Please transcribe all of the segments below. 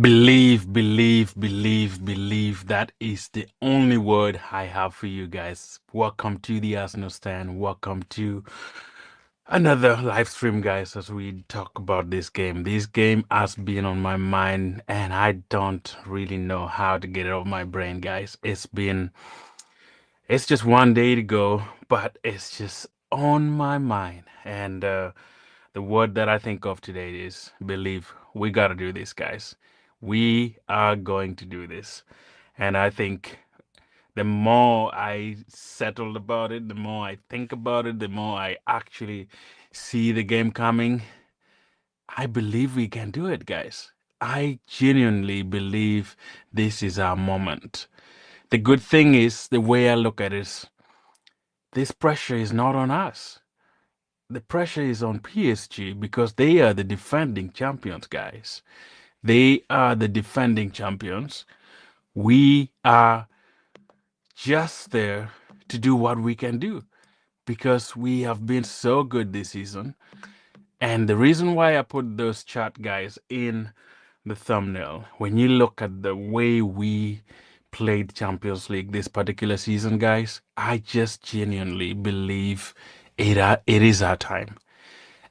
Believe, believe, believe, believe. That is the only word I have for you guys. Welcome to the Arsenal Stand. Welcome to another live stream, guys, as we talk about this game. This game has been on my mind, and I don't really know how to get it off my brain, guys. It's just one day to go, but it's just on my mind. And the word that I think of today is believe. We got to do this, guys. We are going to do this. And I think the more I settled about it, the more I think about it, the more I actually see the game coming, I believe we can do it, guys. I genuinely believe this is our moment. The good thing is, the way I look at it is, this pressure is not on us. The pressure is on PSG because they are the defending champions, guys. They are the defending champions. We are just there to do what we can do because we have been so good this season. And the reason why I put those chat guys in the thumbnail, when you look at the way we played Champions League this particular season, guys, I just genuinely believe it is our time.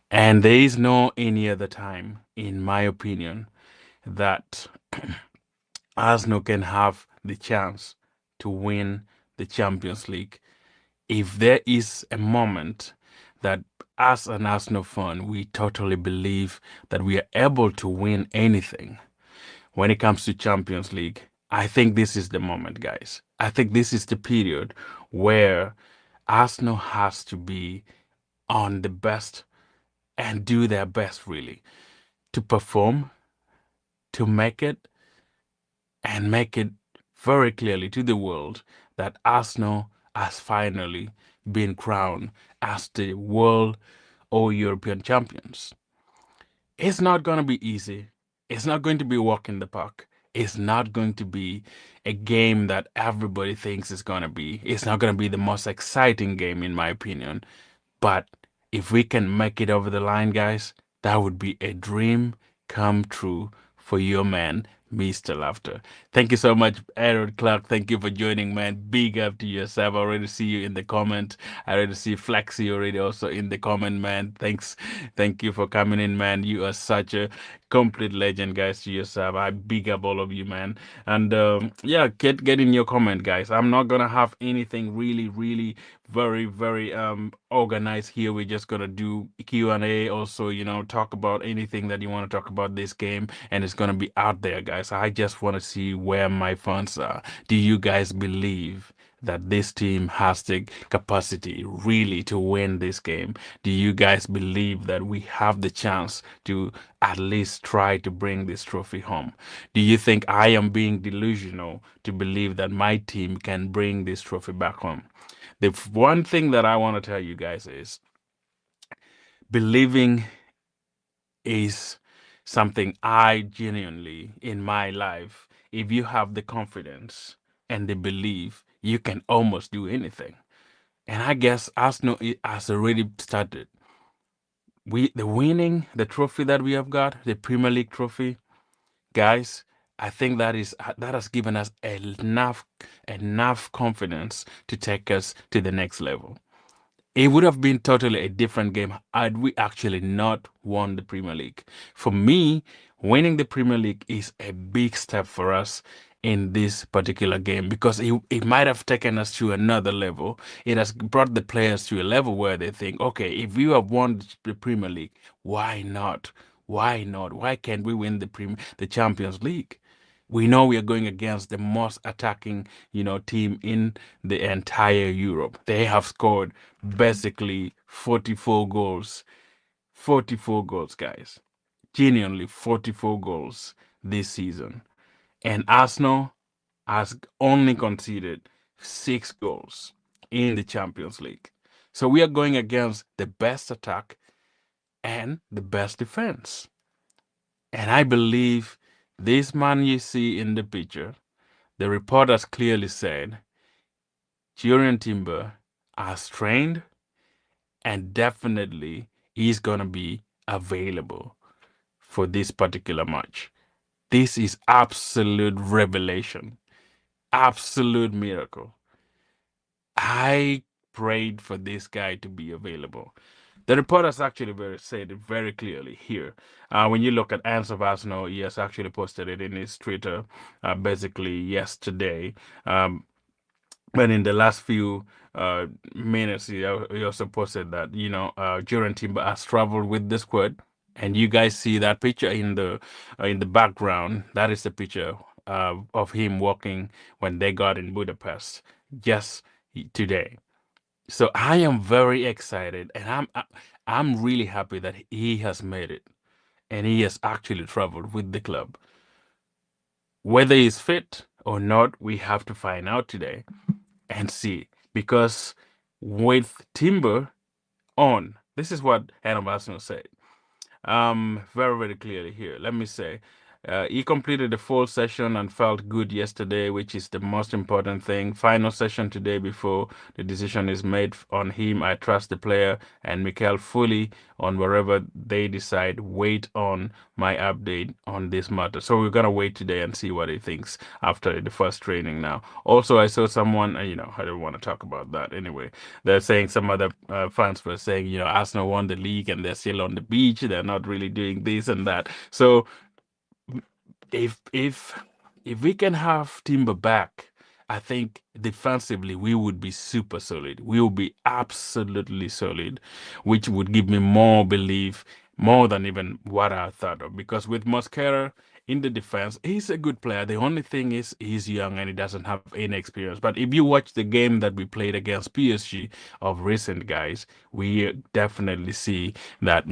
And there is no any other time, in my opinion, that Arsenal can have the chance to win the Champions League. If there is a moment that, as an Arsenal fan, we totally believe that we are able to win anything when it comes to Champions League, I think this is the moment, guys. I think this is the period where Arsenal has to be on the best and do their best, really, to perform, to make it very clearly to the world that Arsenal has finally been crowned as the world or European champions. It's not going to be easy. It's not going to be a walk in the park. It's not going to be a game that everybody thinks it's going to be. It's not going to be the most exciting game, in my opinion. But if we can make it over the line, guys, that would be a dream come true for your man, Mr. Laughter. Thank you so much, Aaron Clark. Thank you for joining, man. Big up to yourself. I already see you in the comment. I already see Flexi already also in the comment, man. Thanks. Thank you for coming in, man. You are such a complete legend, guys, to yourself. I big up all of you, man. And yeah, get in your comment, guys. I'm not gonna have anything really very organized here. We're just gonna do Q&A, also, talk about anything that you want to talk about this game, and it's gonna be out there, guys. I just want to see where my fans are. Do you guys believe that this team has the capacity really to win this game? Do you guys believe that we have the chance to at least try to bring this trophy home? Do you think I am being delusional to believe that my team can bring this trophy back home? The one thing that I want to tell you guys is believing is something I genuinely in my life. If you have the confidence and the belief, you can almost do anything. And I guess Arsenal has already started. The winning the trophy that we have got, the Premier League trophy, guys. I think that has given us enough confidence to take us to the next level. It would have been totally a different game had we actually not won the Premier League. For me, winning the Premier League is a big step for us in this particular game because it might have taken us to another level. It has brought the players to a level where they think, okay, if you have won the Premier League, why not? Why not? Why can't we win the Champions League? We know we are going against the most attacking, team in the entire Europe. They have scored basically 44 goals. 44 goals, guys. Genuinely 44 goals this season. And Arsenal has only conceded 6 goals in the Champions League. So we are going against the best attack and the best defense. And I believe this man you see in the picture, the reporters clearly said Jurrien Timber has trained and definitely he's going to be available for this particular match. This is absolute revelation, absolute miracle. I prayed for this guy to be available. The report has actually said it very clearly here. When you look at Ants of Arsenal, he has actually posted it in his Twitter basically yesterday. Um, but in the last few minutes, he also posted that, Jurrien Timber has traveled with the squad. And you guys see that picture in the background. That is the picture of him walking when they got in Budapest just today. So I am very excited, and I'm really happy that he has made it, and he has actually traveled with the club. Whether he's fit or not, we have to find out today and see. Because with Timber on, this is what Hannah Arsenal said. Very, very clearly here. Let me say, he completed the full session and felt good yesterday, which is the most important thing. Final session today before the decision is made on him. I trust the player and Mikel fully on wherever they decide. Wait on my update on this matter. So we're gonna wait today and see what he thinks after the first training now. Also, I saw someone, I don't want to talk about that anyway. They're saying some other fans were saying, Arsenal won the league and they're still on the beach. They're not really doing this and that. So if we can have Timber back, I think defensively we would be super solid. We will be absolutely solid, which would give me more belief, more than even what I thought of. Because with Mosquera in the defense, he's a good player. The only thing is he's young and he doesn't have any experience. But if you watch the game that we played against PSG of recent guys, we definitely see that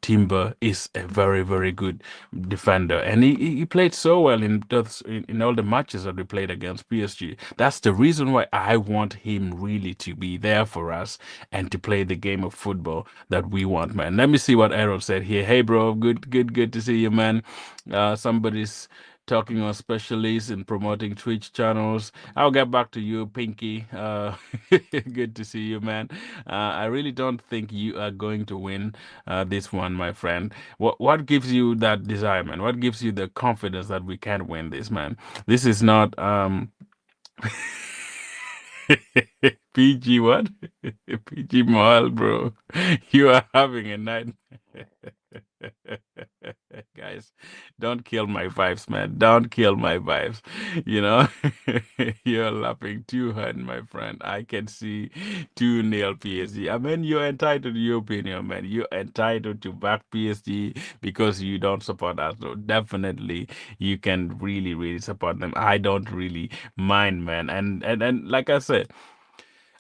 Timber is a very, very good defender, and he played so well in all the matches that we played against PSG. That's the reason why I want him really to be there for us and to play the game of football that we want, man. Let me see what Errol said here. Hey, bro, good to see you, man. Somebody's talking on specialists and promoting Twitch channels. I'll get back to you, Pinky. Good to see you, man. I really don't think you are going to win this one, my friend. What gives you that desire, man? What gives you the confidence that we can win this, man? This is not PG what? PG Mahal, bro. You are having a night. Guys, don't kill my vibes, man. Don't kill my vibes. You know, you're laughing too hard, my friend. I can see 2-0 PSG. I mean, you're entitled to your opinion, man. You're entitled to back PSG because you don't support us. So definitely, you can really, really support them. I don't really mind, man. And like I said,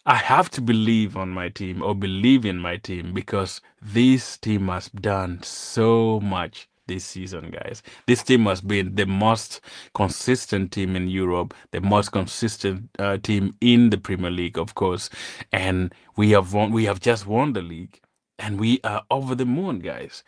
I have to believe on my team or believe in my team because this team has done so much this season, guys. This team has been the most consistent team in Europe, the most consistent team in the Premier League, of course. And we have won, we have just won the league and we are over the moon, guys.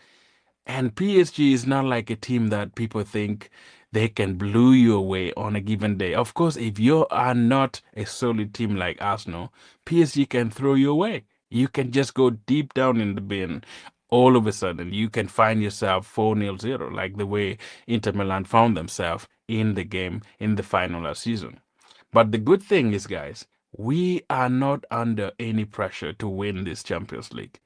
And PSG is not like a team that people think they can blow you away on a given day. Of course, if you are not a solid team like Arsenal, PSG can throw you away. You can just go deep down in the bin. All of a sudden, you can find yourself 4-0 0, like the way Inter Milan found themselves in the game in the final last season. But the good thing is, guys, we are not under any pressure to win this Champions League.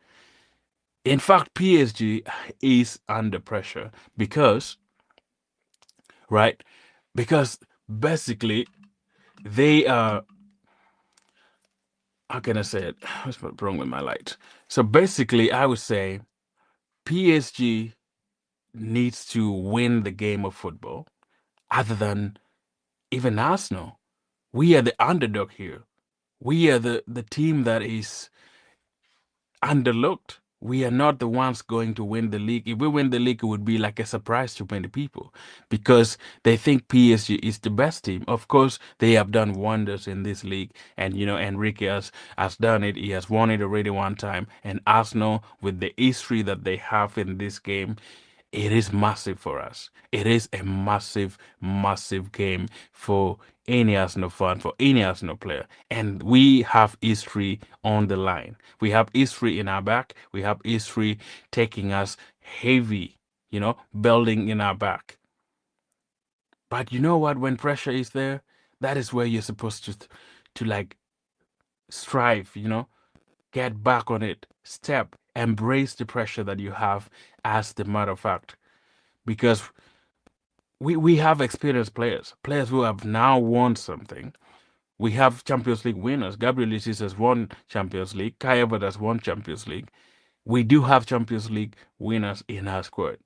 In fact, PSG is under pressure because, right? Because basically they are, how can I say it? What's wrong with my light? So basically, I would say PSG needs to win the game of football other than even Arsenal. We are the underdog here. We are the team that is underlooked. We are not the ones going to win the league. If we win the league, it would be like a surprise to many people because they think PSG is the best team. Of course, they have done wonders in this league, and Enrique has done it. He has won it already one time, and Arsenal, with the history that they have in this game, it is massive for us. It is a massive, massive game for any Arsenal fan, for any Arsenal player. And we have history on the line. We have history in our back. We have history taking us heavy, building in our back. But you know what? When pressure is there, that is where you're supposed to like strive, get back on it, step, embrace the pressure that you have as the matter of fact. Because we have experienced players, players who have now won something. We have Champions League winners. Gabriel Jesus has won Champions League. Kai Havertz has won Champions League. We do have Champions League winners in our squad,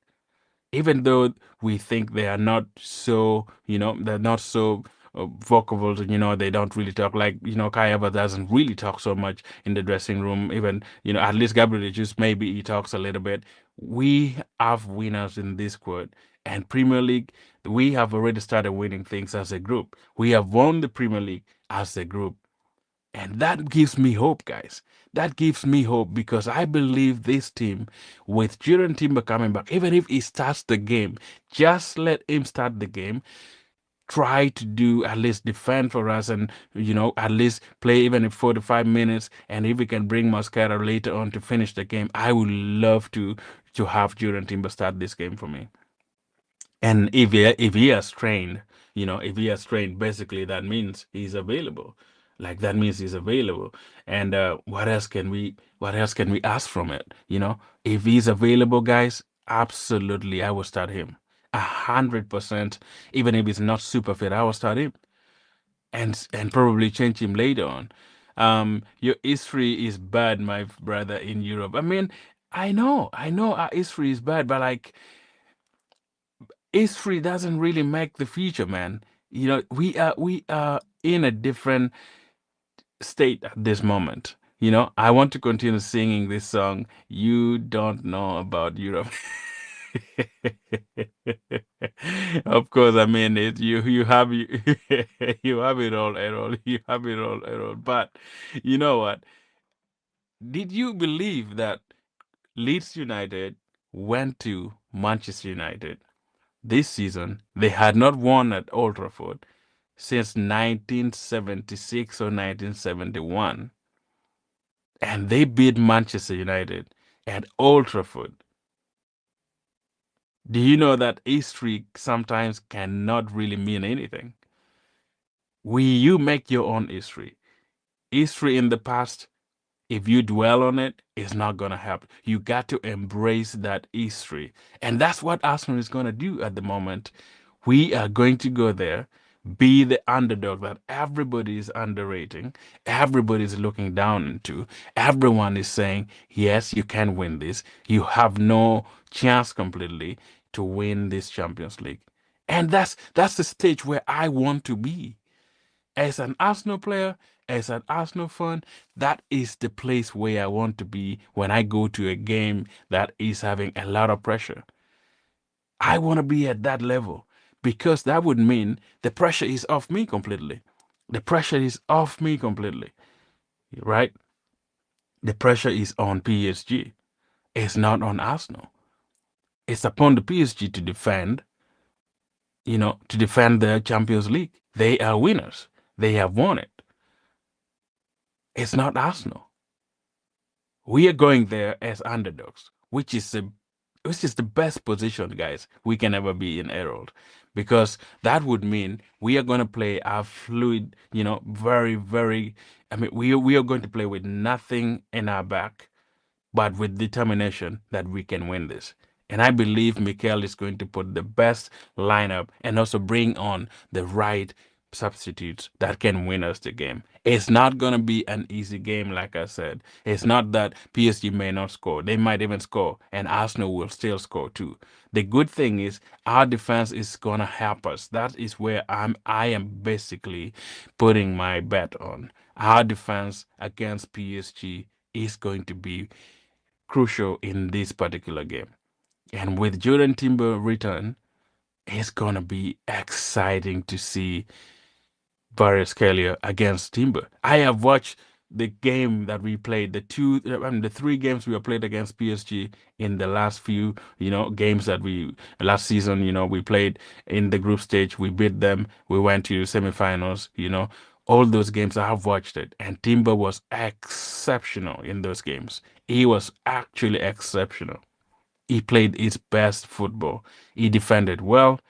even though we think they are not so, they're not so vocal, they don't really talk like, Kayaba doesn't really talk so much in the dressing room. Even, at least Gabriel just maybe he talks a little bit. We have winners in this squad. And Premier League, we have already started winning things as a group. We have won the Premier League as a group. And that gives me hope, guys. That gives me hope because I believe this team, with Jurrien Timber coming back, even if he starts the game, just let him start the game. Try to do at least defend for us and, at least play even if 45 minutes. And if we can bring Mascara later on to finish the game, I would love to have Jurrien Timber start this game for me. And if he has trained, if he has trained, basically that means he's available. Like that means he's available. And what else can we ask from it? If he's available, guys, absolutely I will start him. 100%. Even if he's not super fit, I will start him and probably change him later on. Your history is bad, my brother, in Europe. I mean, I know our history is bad, but like history doesn't really make the future, man. We are in a different state at this moment. I want to continue singing this song. You don't know about Europe. Of course, I mean it. You have you have it all, Errol. You have it all, Errol. But you know what? Did you believe that Leeds United went to Manchester United this season? They had not won at Old Trafford since 1976 or 1971. And they beat Manchester United at Old Trafford. Do you know that history sometimes cannot really mean anything? You make your own history. History in the past, if you dwell on it, it's not going to help. You got to embrace that history. And that's what Arsenal is going to do at the moment. We are going to go there, be the underdog that everybody is underrating, everybody is looking down into. Everyone is saying, yes, you can win this. You have no chance completely to win this Champions League. And that's the stage where I want to be. As an Arsenal player, as an Arsenal fan, that is the place where I want to be when I go to a game that is having a lot of pressure. I want to be at that level because that would mean the pressure is off me completely. The pressure is off me completely, right? The pressure is on PSG. It's not on Arsenal. It's upon the PSG to defend, to defend the Champions League. They are winners. They have won it. It's not Arsenal. We are going there as underdogs, which is the best position, guys, we can ever be in Herald. Because that would mean we are going to play our fluid, very, very. I mean, we are going to play with nothing in our back, but with determination that we can win this. And I believe Mikel is going to put the best lineup and also bring on the right substitutes that can win us the game. It's not going to be an easy game, like I said. It's not that PSG may not score. They might even score, and Arsenal will still score too. The good thing is our defense is going to help us. That is where I am basically putting my bet on. Our defense against PSG is going to be crucial in this particular game. And with Jurrien Timber return, it's gonna be exciting to see Vargas against Timber. I have watched the game that we played, the 3 games we have played against PSG in the last few, games that we last season, we played in the group stage. We beat them. We went to semifinals. All those games I have watched it, and Timber was exceptional in those games. He was actually exceptional. He played his best football. He defended well.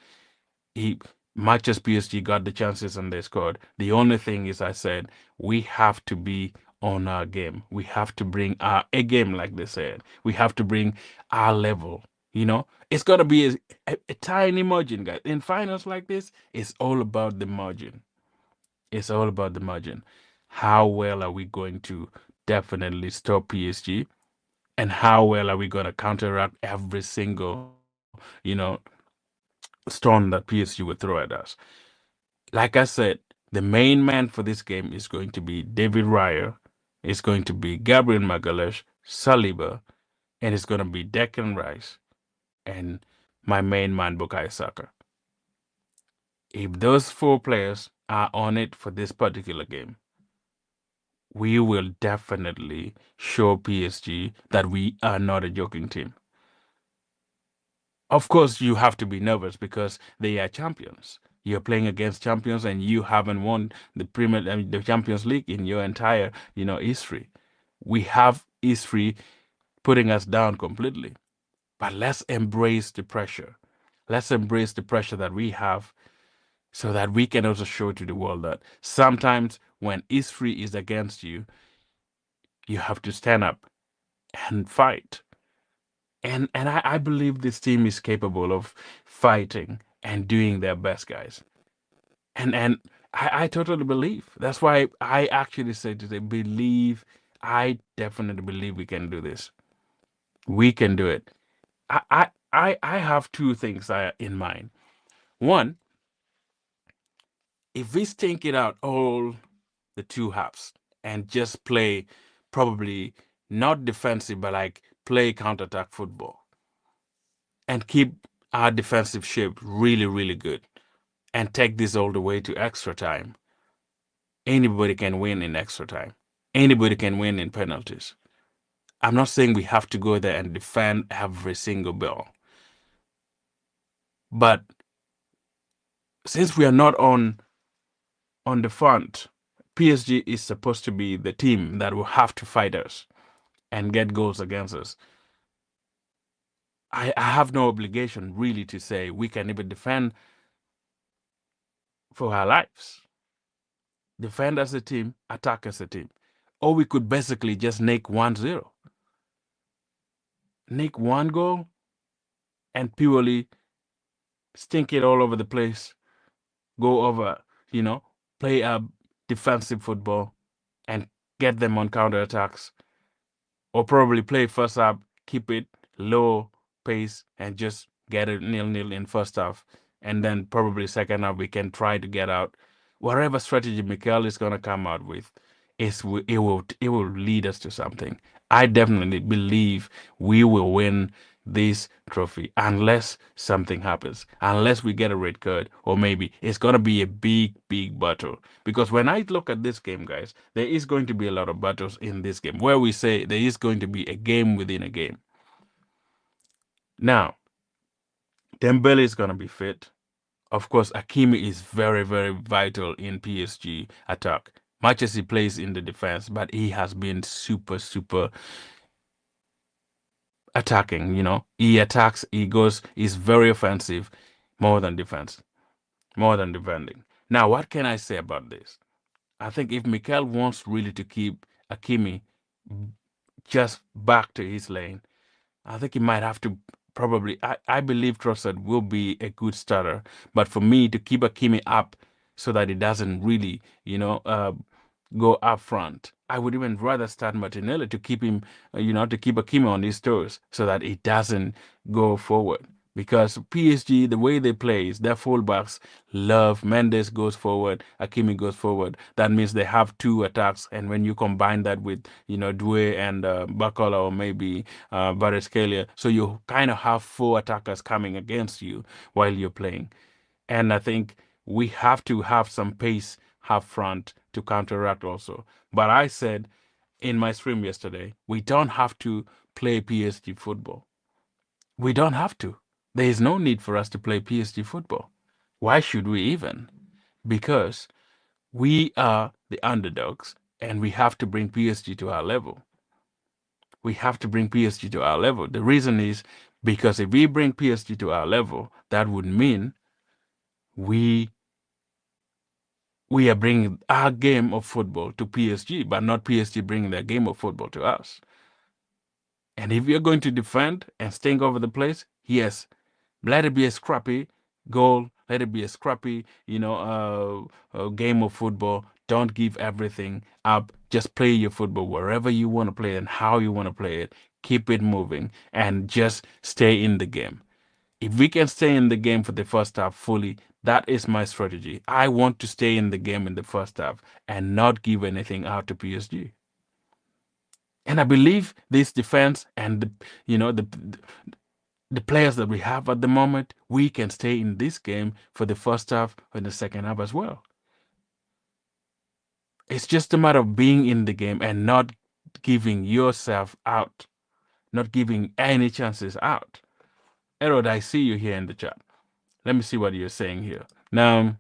He Much as PSG got the chances and they scored, the only thing is, I said, we have to be on our game. We have to bring our A game, like they said. We have to bring our level. It's gonna be a tiny margin, guys. In finals like this, it's all about the margin. It's all about the margin. How well are we going to definitely stop PSG? And how well are we going to counteract every single, stone that PSG would throw at us? Like I said, the main man for this game is going to be David Raya. It's going to be Gabriel Magalhaes, Saliba, and it's going to be Declan Rice and my main man, Bukayo Saka. If those four players are on it for this particular game, we will definitely show PSG that we are not a joking team. Of course, you have to be nervous because they are champions. You're playing against champions, and you haven't won the Champions League in your entire, history. We have history putting us down completely. But let's embrace the pressure. Let's embrace the pressure that we have, so that we can also show to the world that sometimes when history is against you, you have to stand up and fight. And I believe this team is capable of fighting and doing their best, guys. And I totally believe. That's why I actually say today, believe. I definitely believe we can do this. We can do it. I have two things in mind. One, if we stink it out all the two halves and just play, probably not defensive, but like play counterattack football and keep our defensive shape really, really good and take this all the way to extra time, anybody can win in extra time. Anybody can win in penalties. I'm not saying we have to go there and defend every single ball. But since we are not on the front, PSG is supposed to be the team that will have to fight us and get goals against us. I have no obligation really to say we can even defend for our lives. Defend as a team, attack as a team. Or we could basically just nick 1-0. Nick one goal and purely stink it all over the place, go over, play a defensive football and get them on counterattacks, or probably play first half, keep it low pace, and just get it 0-0 in first half, and then probably second half we can try to get out. Whatever strategy Mikel is gonna come out with, it will lead us to something. I definitely believe we will win this trophy unless something happens, unless we get a red card, or maybe it's gonna be a big, big battle. Because when I look at this game, guys, there is going to be a lot of battles in this game where we say there is going to be a game within a game. Now, Dembele is gonna be fit. Of course, Hakimi is very, very vital in PSG attack. Much as he plays in the defense, but he has been super, super attacking. He attacks, he goes, he's very offensive, more than defense, more than defending. Now, what can I say about this? I think if Mikel wants really to keep Hakimi just back to his lane, I think he might have to probably. I believe Trossard will be a good starter, but for me to keep Hakimi up so that he doesn't really, go up front, I would even rather start Martinelli to keep him, to keep Hakimi on his toes so that he doesn't go forward. Because PSG, the way they play is their fullbacks love Mendes goes forward, Hakimi goes forward. That means they have two attacks, and when you combine that with Doué and Bakola, or maybe Varescalia, so you kind of have four attackers coming against you while you're playing. And I think we have to have some pace up front to counteract also. But I said in my stream yesterday, we don't have to play PSG football. We don't have to. There is no need for us to play PSG football. Why should we even? Because we are the underdogs and we have to bring PSG to our level. We have to bring PSG to our level. The reason is because if we bring PSG to our level, that would mean we we are bringing our game of football to PSG, but not PSG bringing their game of football to us. And if you're going to defend and staying over the place, yes, let it be a scrappy goal. Let it be a scrappy, game of football. Don't give everything up. Just play your football wherever you want to play and how you want to play it. Keep it moving and just stay in the game. If we can stay in the game for the first half fully, that is my strategy. I want to stay in the game in the first half and not give anything out to PSG. And I believe this defense and the players that we have at the moment, we can stay in this game for the first half and the second half as well. It's just a matter of being in the game and not giving yourself out, not giving any chances out. Errol, I see you here in the chat. Let me see what you're saying here. Now,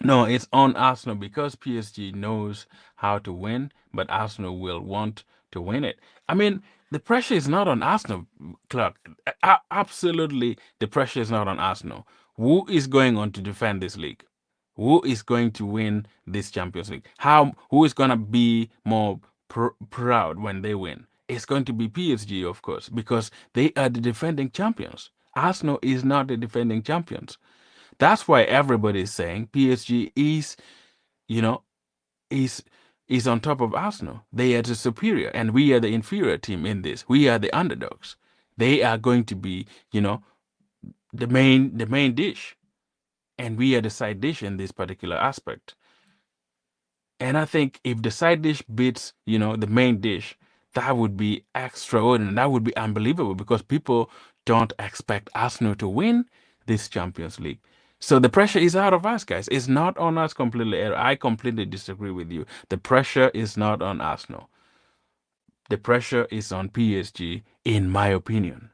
no, it's on Arsenal because PSG knows how to win, but Arsenal will want to win it. I mean, the pressure is not on Arsenal, Clark. Absolutely, the pressure is not on Arsenal. Who is going on to defend this league? Who is going to win this Champions League? Who is going to be more proud when they win? It's going to be PSG, of course, because they are the defending champions. Arsenal is not the defending champions. That's why everybody is saying PSG is, you know, is is on top of Arsenal. They are the superior, and we are the inferior team in this. We are the underdogs. They are going to be, the main dish, and we are the side dish in this particular aspect. And I think if the side dish beats, the main dish, that would be extraordinary. That would be unbelievable because people don't expect Arsenal to win this Champions League. So the pressure is out of us, guys. It's not on us completely. I completely disagree with you. The pressure is not on Arsenal. The pressure is on PSG, in my opinion.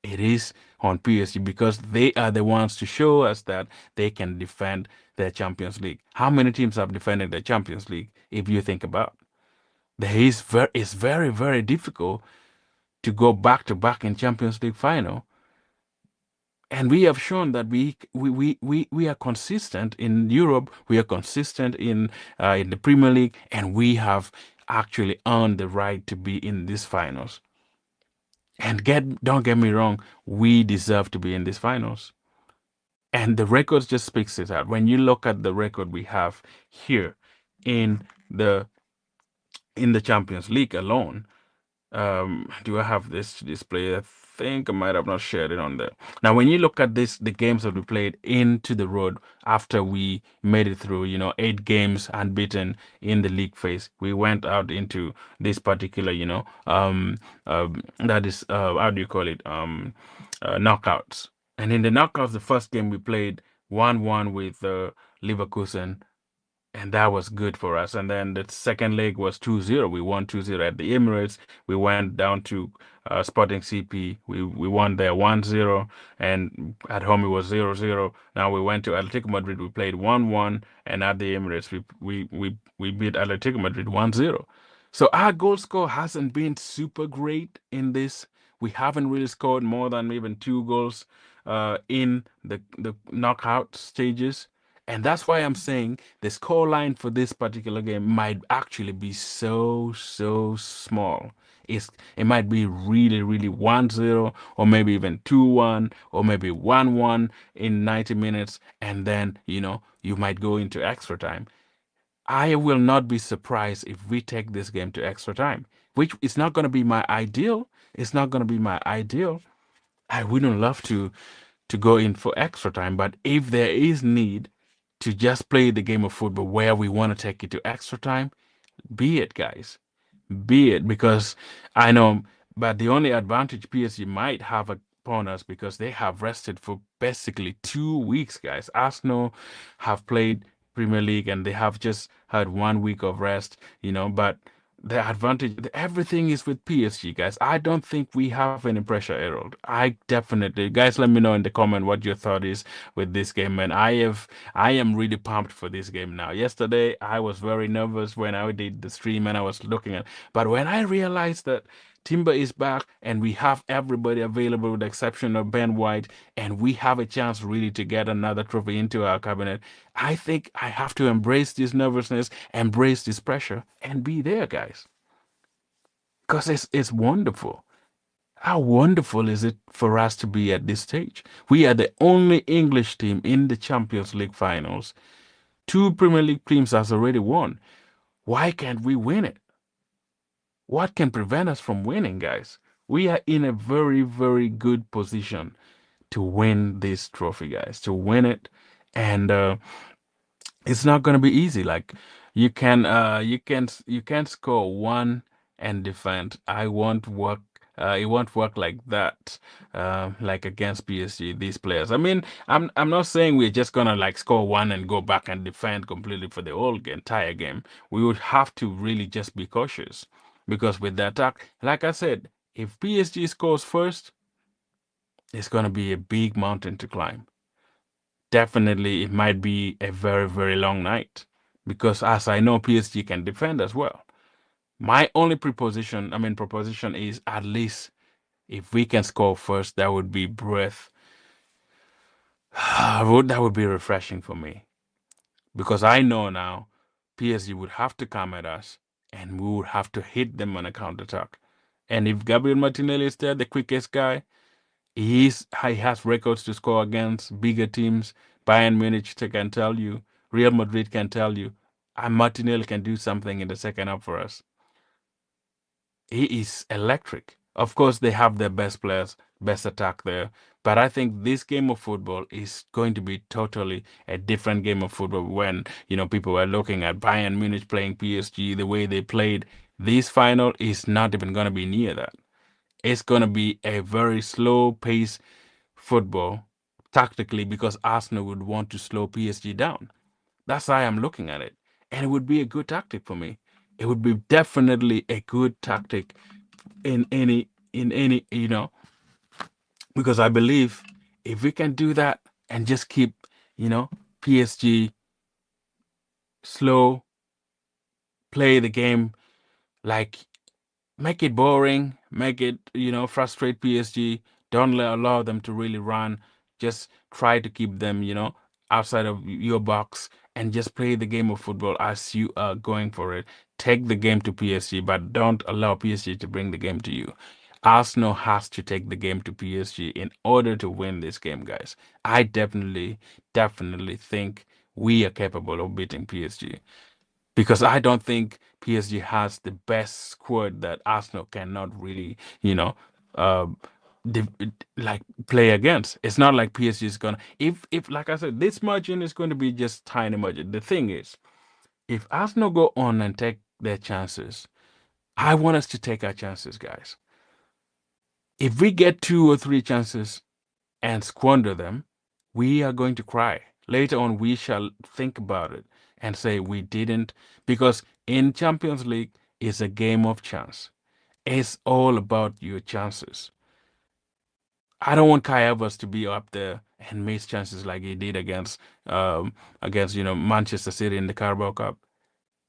It is on PSG because they are the ones to show us that they can defend their Champions League. How many teams have defended the Champions League? If you think about, it's very very difficult to go back to back in Champions League final, and we have shown that we are consistent in Europe. We are consistent in the Premier League, and we have actually earned the right to be in these finals. And don't get me wrong, we deserve to be in these finals. And the record just speaks it out. When you look at the record we have here in the Champions League alone, do I have this display? I think I might have not shared it on there. Now, when you look at the games that we played into the road after we made it through, 8 games unbeaten in the league phase, we went out into this particular, that is, how do you call it? Knockouts. And in the knockouts, the first game we played 1-1 with Leverkusen, and that was good for us. And then the second leg was 2-0. We won 2-0 at the Emirates. We went down to Sporting CP. We won there 1-0, and at home it was 0-0. Now we went to Atletico Madrid. We played 1-1, and at the Emirates we beat Atletico Madrid 1-0. So our goal score hasn't been super great in this. We haven't really scored more than even 2 goals in the knockout stages. And that's why I'm saying the score line for this particular game might actually be so, so small. It might be really, really 1-0, or maybe even 2-1, or maybe 1-1 in 90 minutes. And then, you might go into extra time. I will not be surprised if we take this game to extra time, which is not going to be my ideal. It's not going to be my ideal. I wouldn't love to go in for extra time, but if there is need to just play the game of football where we want to take it to extra time, be it, guys. Be it, because I know, but the only advantage PSG might have upon us because they have rested for basically 2 weeks, guys. Arsenal have played Premier League and they have just had 1 week of rest, but the advantage, everything is with PSG, guys. I don't think we have any pressure, Harold. I definitely, guys, let me know in the comment what your thought is with this game, man. I am really pumped for this game now. Yesterday, I was very nervous when I did the stream and I was looking at, but when I realized that Timber is back, and we have everybody available with the exception of Ben White, and we have a chance really to get another trophy into our cabinet. I think I have to embrace this nervousness, embrace this pressure, and be there, guys. Because it's wonderful. How wonderful is it for us to be at this stage? We are the only English team in the Champions League finals. Two Premier League teams has already won. Why can't we win it? What can prevent us from winning, guys? We are in a very, very good position to win this trophy, guys, to win it. And it's not going to be easy. Like you can score one and defend. I won't work. It won't work like that. Like against PSG, these players. I mean, I'm not saying we're just gonna like score one and go back and defend completely for the whole entire game. We would have to really just be cautious because with the attack, like I said, if PSG scores first, it's gonna be a big mountain to climb. Definitely it might be a very, very long night because as I know, PSG can defend as well. My only proposition is at least if we can score first, that would be breath. That would be refreshing for me because I know now PSG would have to come at us and we would have to hit them on a counterattack. And if Gabriel Martinelli is there, the quickest guy, he has records to score against bigger teams. Bayern Munich can tell you, Real Madrid can tell you, and Martinelli can do something in the second half for us. He is electric. Of course, they have their best players, best attack there, but I think this game of football is going to be totally a different game of football when people were looking at Bayern Munich playing PSG the way they played. This final is not even going to be near that. It's going to be a very slow pace football tactically because Arsenal would want to slow PSG down. That's how I'm looking at it. And it would be a good tactic for me. It would be definitely a good tactic in any, because I believe if we can do that and just keep, PSG slow, play the game like make it boring, make it, frustrate PSG. Don't allow them to really run. Just try to keep them, outside of your box and just play the game of football as you are going for it. Take the game to PSG, but don't allow PSG to bring the game to you. Arsenal has to take the game to PSG in order to win this game, guys. I definitely, definitely think we are capable of beating PSG because I don't think PSG has the best squad that Arsenal cannot really, uh, div- like play against. It's not like PSG is gonna. If like I said, this margin is going to be just tiny margin. The thing is, if Arsenal go on and take their chances, I want us to take our chances, guys. If we get two or three chances and squander them, we are going to cry. Later on, we shall think about it and say we didn't, because in Champions League is a game of chance. It's all about your chances. I don't want Kai Havertz to be up there and miss chances like he did against Manchester City in the Carabao Cup.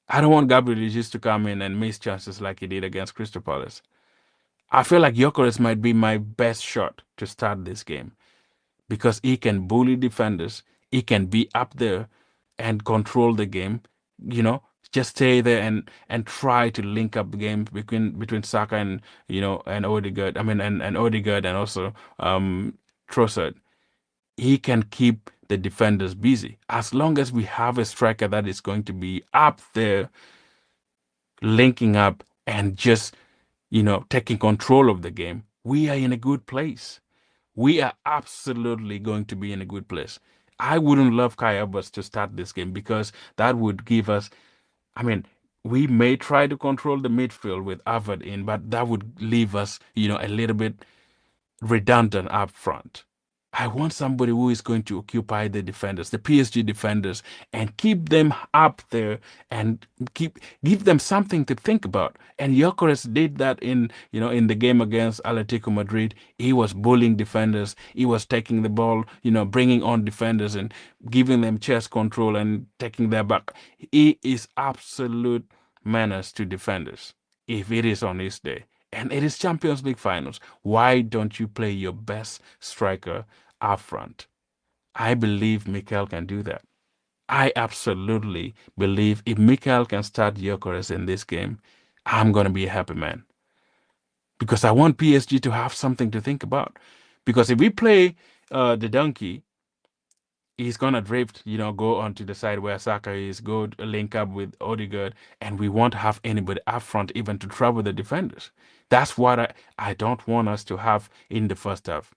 I don't want Gabriel Jesus to come in and miss chances like he did against Crystal Palace. I feel like Gyökeres might be my best shot to start this game because he can bully defenders. He can be up there and control the game. You know, just stay there and try to link up the game between Saka and and Odegaard. I mean, and Odegaard and also Trossard. He can keep the defenders busy as long as we have a striker that is going to be up there linking up and just taking control of the game. We are in a good place. We are absolutely going to be in a good place. I wouldn't love Kai Havertz to start this game because that would give us. I mean, we may try to control the midfield with Havertz in, but that would leave us, a little bit redundant up front. I want somebody who is going to occupy the defenders, the PSG defenders, and keep them up there and give them something to think about. And Gyökeres did that in the game against Atletico Madrid. He was bullying defenders. He was taking the ball, bringing on defenders and giving them chest control and taking their back. He is absolute menace to defenders if it is on his day. And it is Champions League finals. Why don't you play your best striker up front? I believe Mikel can do that. I absolutely believe if Mikel can start Gyökeres in this game, I'm going to be a happy man because I want PSG to have something to think about. Because if we play the donkey, he's gonna drift, go onto the side where Saka is, go link up with Odegaard, and we won't have anybody up front even to trouble the defenders. That's what I don't want us to have in the first half.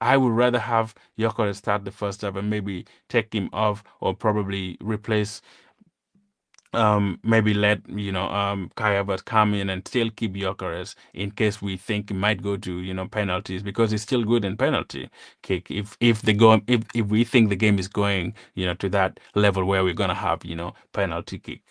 I would rather have Gyökeres start the first half and maybe take him off or probably replace maybe let Kai Havertz come in and still keep Gyökeres in case we think it might go to penalties because he's still good in penalty kick. If we think the game is going to that level where we're gonna have penalty kick.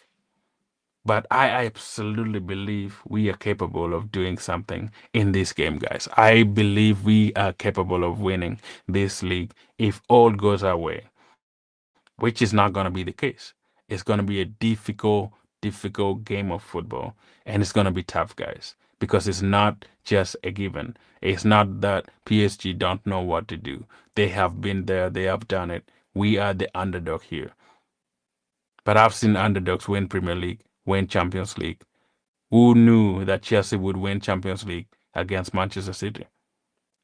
But I absolutely believe we are capable of doing something in this game, guys. I believe we are capable of winning this league if all goes our way, which is not going to be the case. It's going to be a difficult game of football, and it's going to be tough, guys, because it's not just a given. It's not that PSG don't know what to do. They have been there, they have done it. We are the underdog here. But I've seen underdogs win Premier League, win Champions League. Who knew that Chelsea would win Champions League against Manchester City?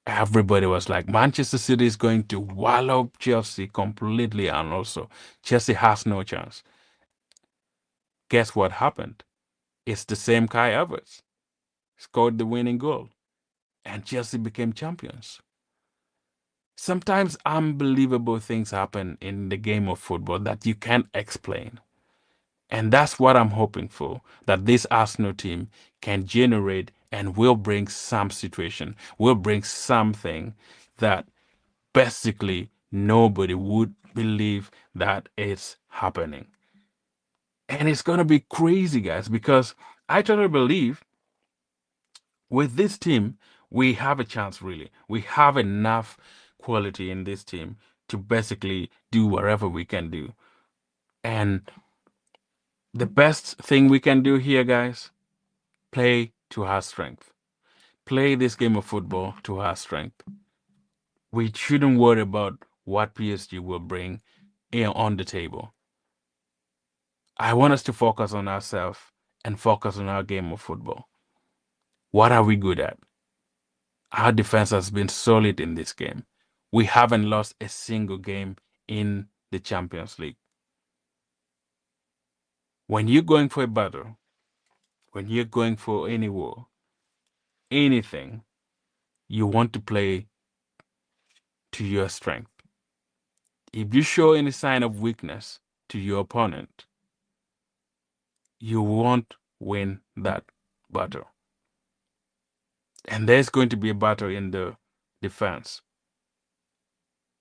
Everybody was like, Manchester City is going to wallow Chelsea completely, and also Chelsea has no chance. Guess what happened? It's the same Kai Havertz scored the winning goal, and Chelsea became champions. Sometimes unbelievable things happen in the game of football that you can't explain. And that's what I'm hoping for, that this Arsenal team can generate and will bring some situation, will bring something that basically nobody would believe that it's happening. And it's going to be crazy, guys, because I totally believe with this team, we have a chance, really. We have enough quality in this team to basically do whatever we can do. And the best thing we can do here, guys, play to our strength. Play this game of football to our strength. We shouldn't worry about what PSG will bring on the table. I want us to focus on ourselves and focus on our game of football. What are we good at? Our defense has been solid in this game. We haven't lost a single game in the Champions League. When you're going for a battle, when you're going for any war, anything, you want to play to your strength. If you show any sign of weakness to your opponent, you won't win that battle. And there's going to be a battle in the defense.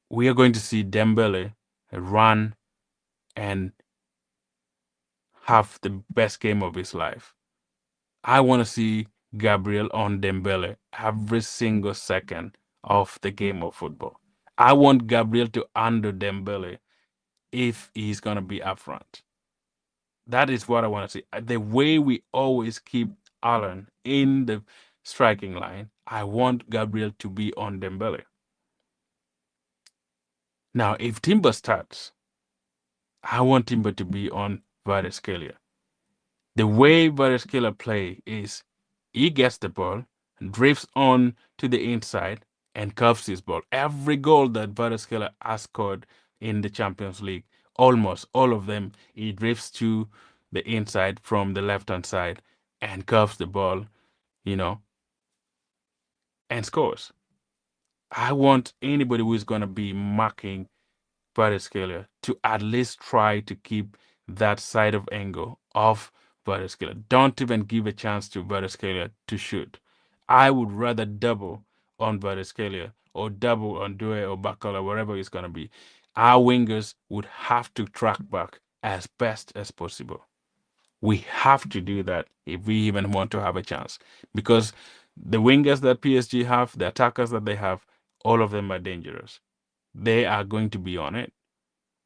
We are going to see Dembele run and have the best game of his life. I want to see Gabriel on Dembele every single second of the game of football. I want Gabriel to under Dembele if he's going to be up front. That is what I want to see. The way we always keep Allen in the striking line, I want Gabriel to be on Dembele. Now, if Timber starts, I want Timber to be on Kvaratskhelia. The way Kvaratskhelia play is he gets the ball, drifts on to the inside, and curves his ball. Every goal that Kvaratskhelia has scored in the Champions League, almost all of them, he drifts to the inside from the left-hand side and curves the ball, and scores. I want anybody who is going to be marking Kvaratskhelia to at least try to keep that side of angle of Kvaratskhelia. Don't even give a chance to Kvaratskhelia to shoot. I would rather double on Kvaratskhelia or double on Due or Bakala, wherever it's going to be. Our wingers would have to track back as best as possible. We have to do that if we even want to have a chance. Because the wingers that PSG have, the attackers that they have, all of them are dangerous. They are going to be on it.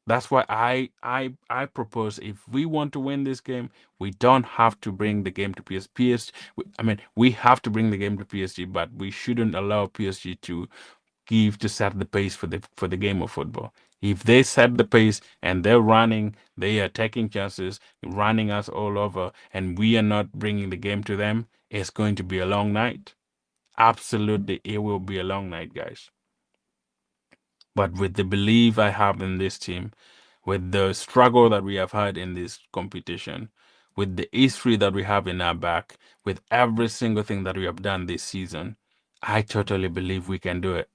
That's why I propose, if we want to win this game, we don't have to bring the game to PSG. I mean, we have to bring the game to PSG, but we shouldn't allow PSG to set the pace for the game of football. If they set the pace and they're running, they are taking chances, running us all over, and we are not bringing the game to them, it's going to be a long night. Absolutely, it will be a long night, guys. But with the belief I have in this team, with the struggle that we have had in this competition, with the history that we have in our back, with every single thing that we have done this season, I totally believe we can do it.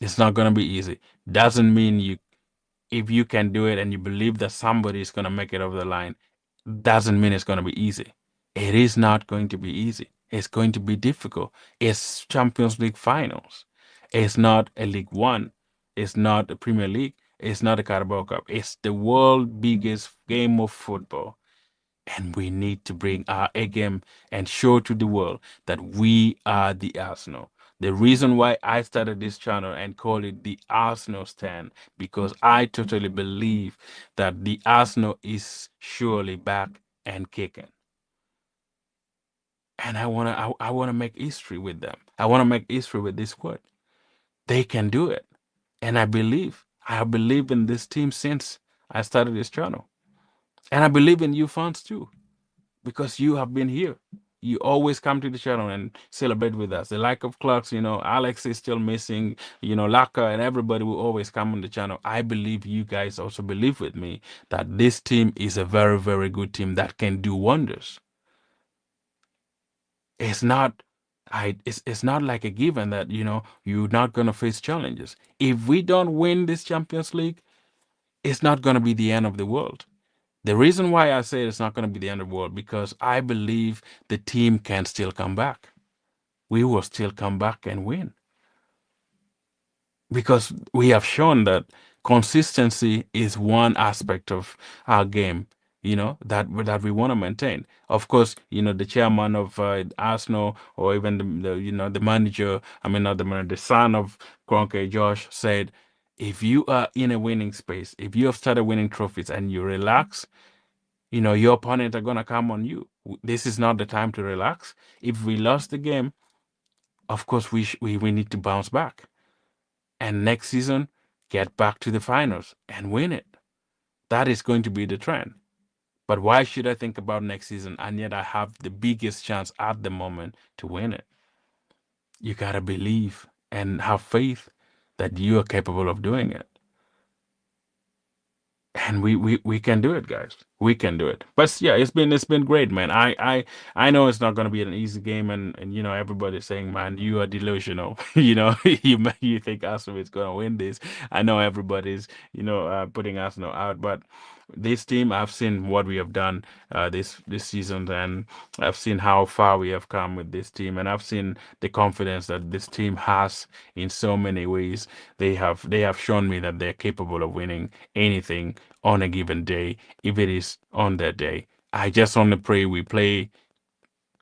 It's not going to be easy. Doesn't mean you, if you can do it and you believe that somebody is going to make it over the line, doesn't mean it's going to be easy. It is not going to be easy. It's going to be difficult. It's Champions League finals. It's not a League One. It's not a Premier League. It's not a Carabao Cup. It's the world biggest game of football. And we need to bring our A game and show to the world that we are the Arsenal. The reason why I started this channel and call it the Arsenal Stand, because I totally believe that the Arsenal is surely back and kicking. And I wanna make history with them. I wanna make history with this squad. They can do it. And I have believed in this team since I started this channel. And I believe in you fans too, because you have been here. You always come to the channel and celebrate with us. The like of Clarks, Alex is still missing, Laka and everybody will always come on the channel. I believe you guys also believe with me that this team is a very, very good team that can do wonders. It's not it's not like a given that, you're not gonna face challenges. If we don't win this Champions League, it's not gonna be the end of the world. The reason why I say it's not going to be the end of the world, because I believe the team can still come back. We will still come back and win, because we have shown that consistency is one aspect of our game, that we want to maintain. Of course, the chairman of Arsenal, or even the manager, I mean, not the manager, the son of Kroenke, Josh, said, if you are in a winning space, if you have started winning trophies and you relax, your opponent are gonna come on you. This is not the time to relax. If we lost the game, of course we need to bounce back, and next season get back to the finals and win it. That is going to be the trend. But why should I think about next season and yet I have the biggest chance at the moment to win it? You gotta believe and have faith that you are capable of doing it. And we can do it, guys. We can do it. But yeah, it's been great, man. I know it's not gonna be an easy game, and everybody's saying, man, you are delusional. You think Arsenal is gonna win this. I know everybody's putting Arsenal out, but this team, I've seen what we have done this season, and I've seen how far we have come with this team, and I've seen the confidence that this team has in so many ways. They have shown me that they're capable of winning anything on a given day, if it is on that day. I just only pray we play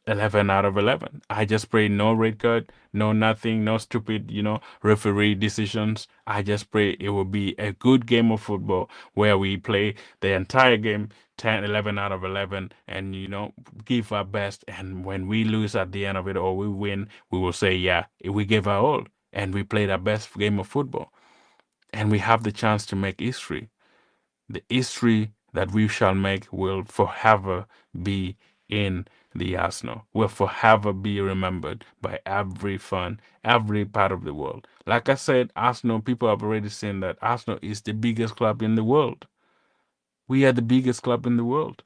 11 out of 11. I just pray no red card, no nothing, no stupid, referee decisions. I just pray it will be a good game of football where we play the entire game 10, 11 out of 11, and, give our best. And when we lose at the end of it, or we win, we will say, yeah, we gave our all and we played our best game of football. And we have the chance to make history. The history that we shall make will forever be in the Arsenal, will forever be remembered by every fan, every part of the world. Like I said, Arsenal, people have already seen that Arsenal is the biggest club in the world. We are the biggest club in the world.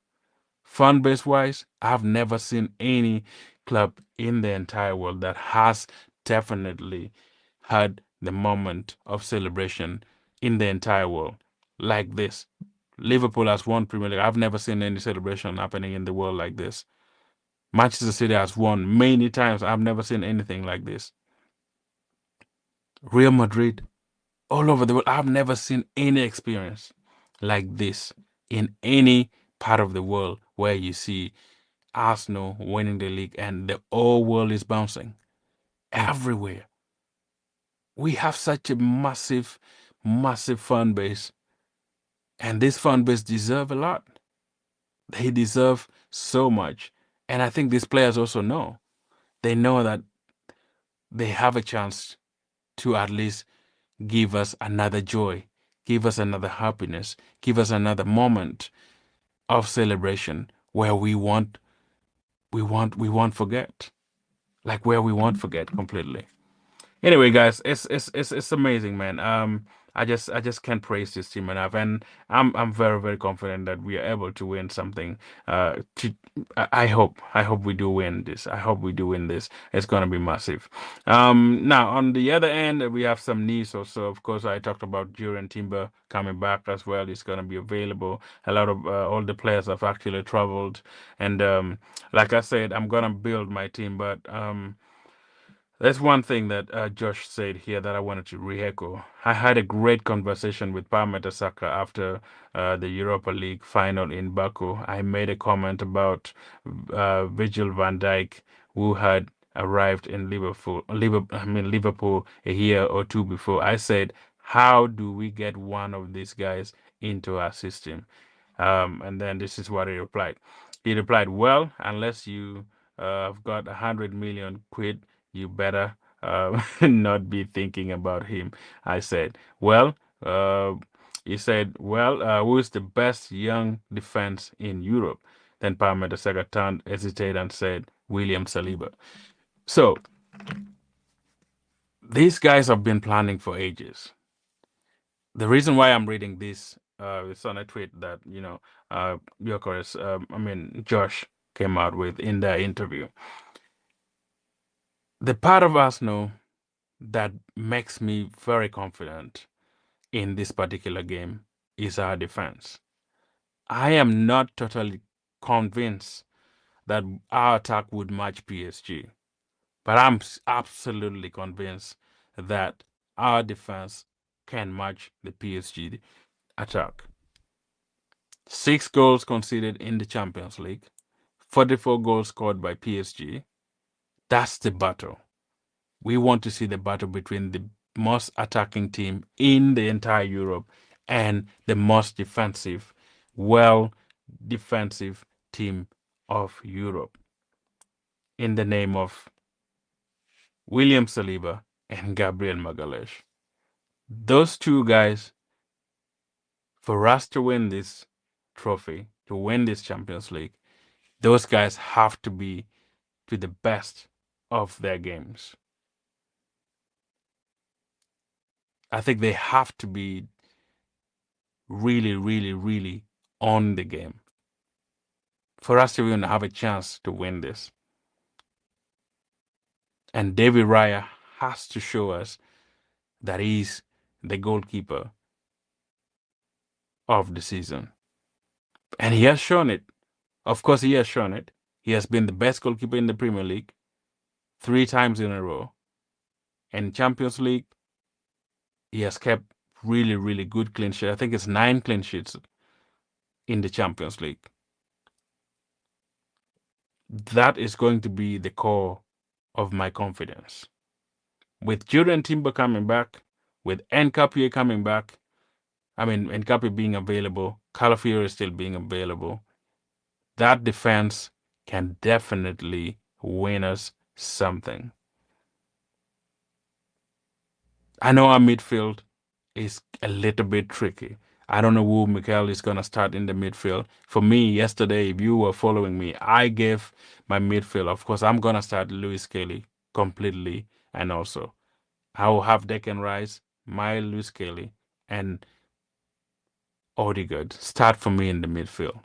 Fan base wise, I've never seen any club in the entire world that has definitely had the moment of celebration in the entire world like this. Liverpool has won Premier League. I've never seen any celebration happening in the world like this. Manchester City has won many times. I've never seen anything like this. Real Madrid, all over the world. I've never seen any experience like this in any part of the world where you see Arsenal winning the league and the whole world is bouncing everywhere. We have such a massive, massive fan base. And this fan base deserve a lot. They deserve so much. And I think these players also know. They know that they have a chance to at least give us another joy, give us another happiness, give us another moment of celebration where we won't forget. Like where we won't forget completely. Anyway, guys, it's amazing, man. I just can't praise this team enough, and I'm very confident that we are able to win something. To I hope we do win this. I hope we do win this. It's gonna be massive. Now on the other end, we have some news also. Of course, I talked about Jurrien Timber coming back as well. It's gonna be available. A lot of all the players have actually traveled, and like I said, I'm gonna build my team, but that's one thing that Josh said here that I wanted to re-echo. I had a great conversation with Parmeter Saka after the Europa League final in Baku. I made a comment about Virgil van Dijk, who had arrived in Liverpool a year or two before. I said, how do we get one of these guys into our system? And then this is what he replied. He replied, well, unless you have got 100 million quid, you better not be thinking about him. I said, well, he said, well, who is the best young defense in Europe? Then Parmeter Saka turned, hesitated, and said, William Saliba. So these guys have been planning for ages. The reason why I'm reading this is on a tweet that, Josh came out with in their interview. The part of Arsenal that makes me very confident in this particular game is our defense. I am not totally convinced that our attack would match PSG, but I'm absolutely convinced that our defense can match the PSG attack. 6 goals conceded in the Champions League, 44 goals scored by PSG. That's the battle. We want to see the battle between the most attacking team in the entire Europe and the most defensive, well defensive team of Europe in the name of William Saliba and Gabriel Magalhaes. Those two guys, for us to win this trophy, to win this Champions League, those guys have to be to the best of their games. I think they have to be really on the game for us to even have a chance to win this. And David Raya has to show us that he's the goalkeeper of the season. And he has shown it. Of course, he has shown it. He has been the best goalkeeper in the Premier League 3 times in a row. And Champions League, he has kept really good clean sheets. I think it's 9 clean sheets in the Champions League. That is going to be the core of my confidence. With Jurrien Timber coming back, with Nkapie coming back, Nkapie being available, Calafiori still being available, that defense can definitely win us something. I know our midfield is a little bit tricky. I don't know who Mikel is going to start in the midfield. For me, yesterday, if you were following me, I gave my midfield. Of course, I'm going to start Lewis Kelly completely. And also, I will have Declan Rice, my Lewis Kelly, and Odegaard start for me in the midfield.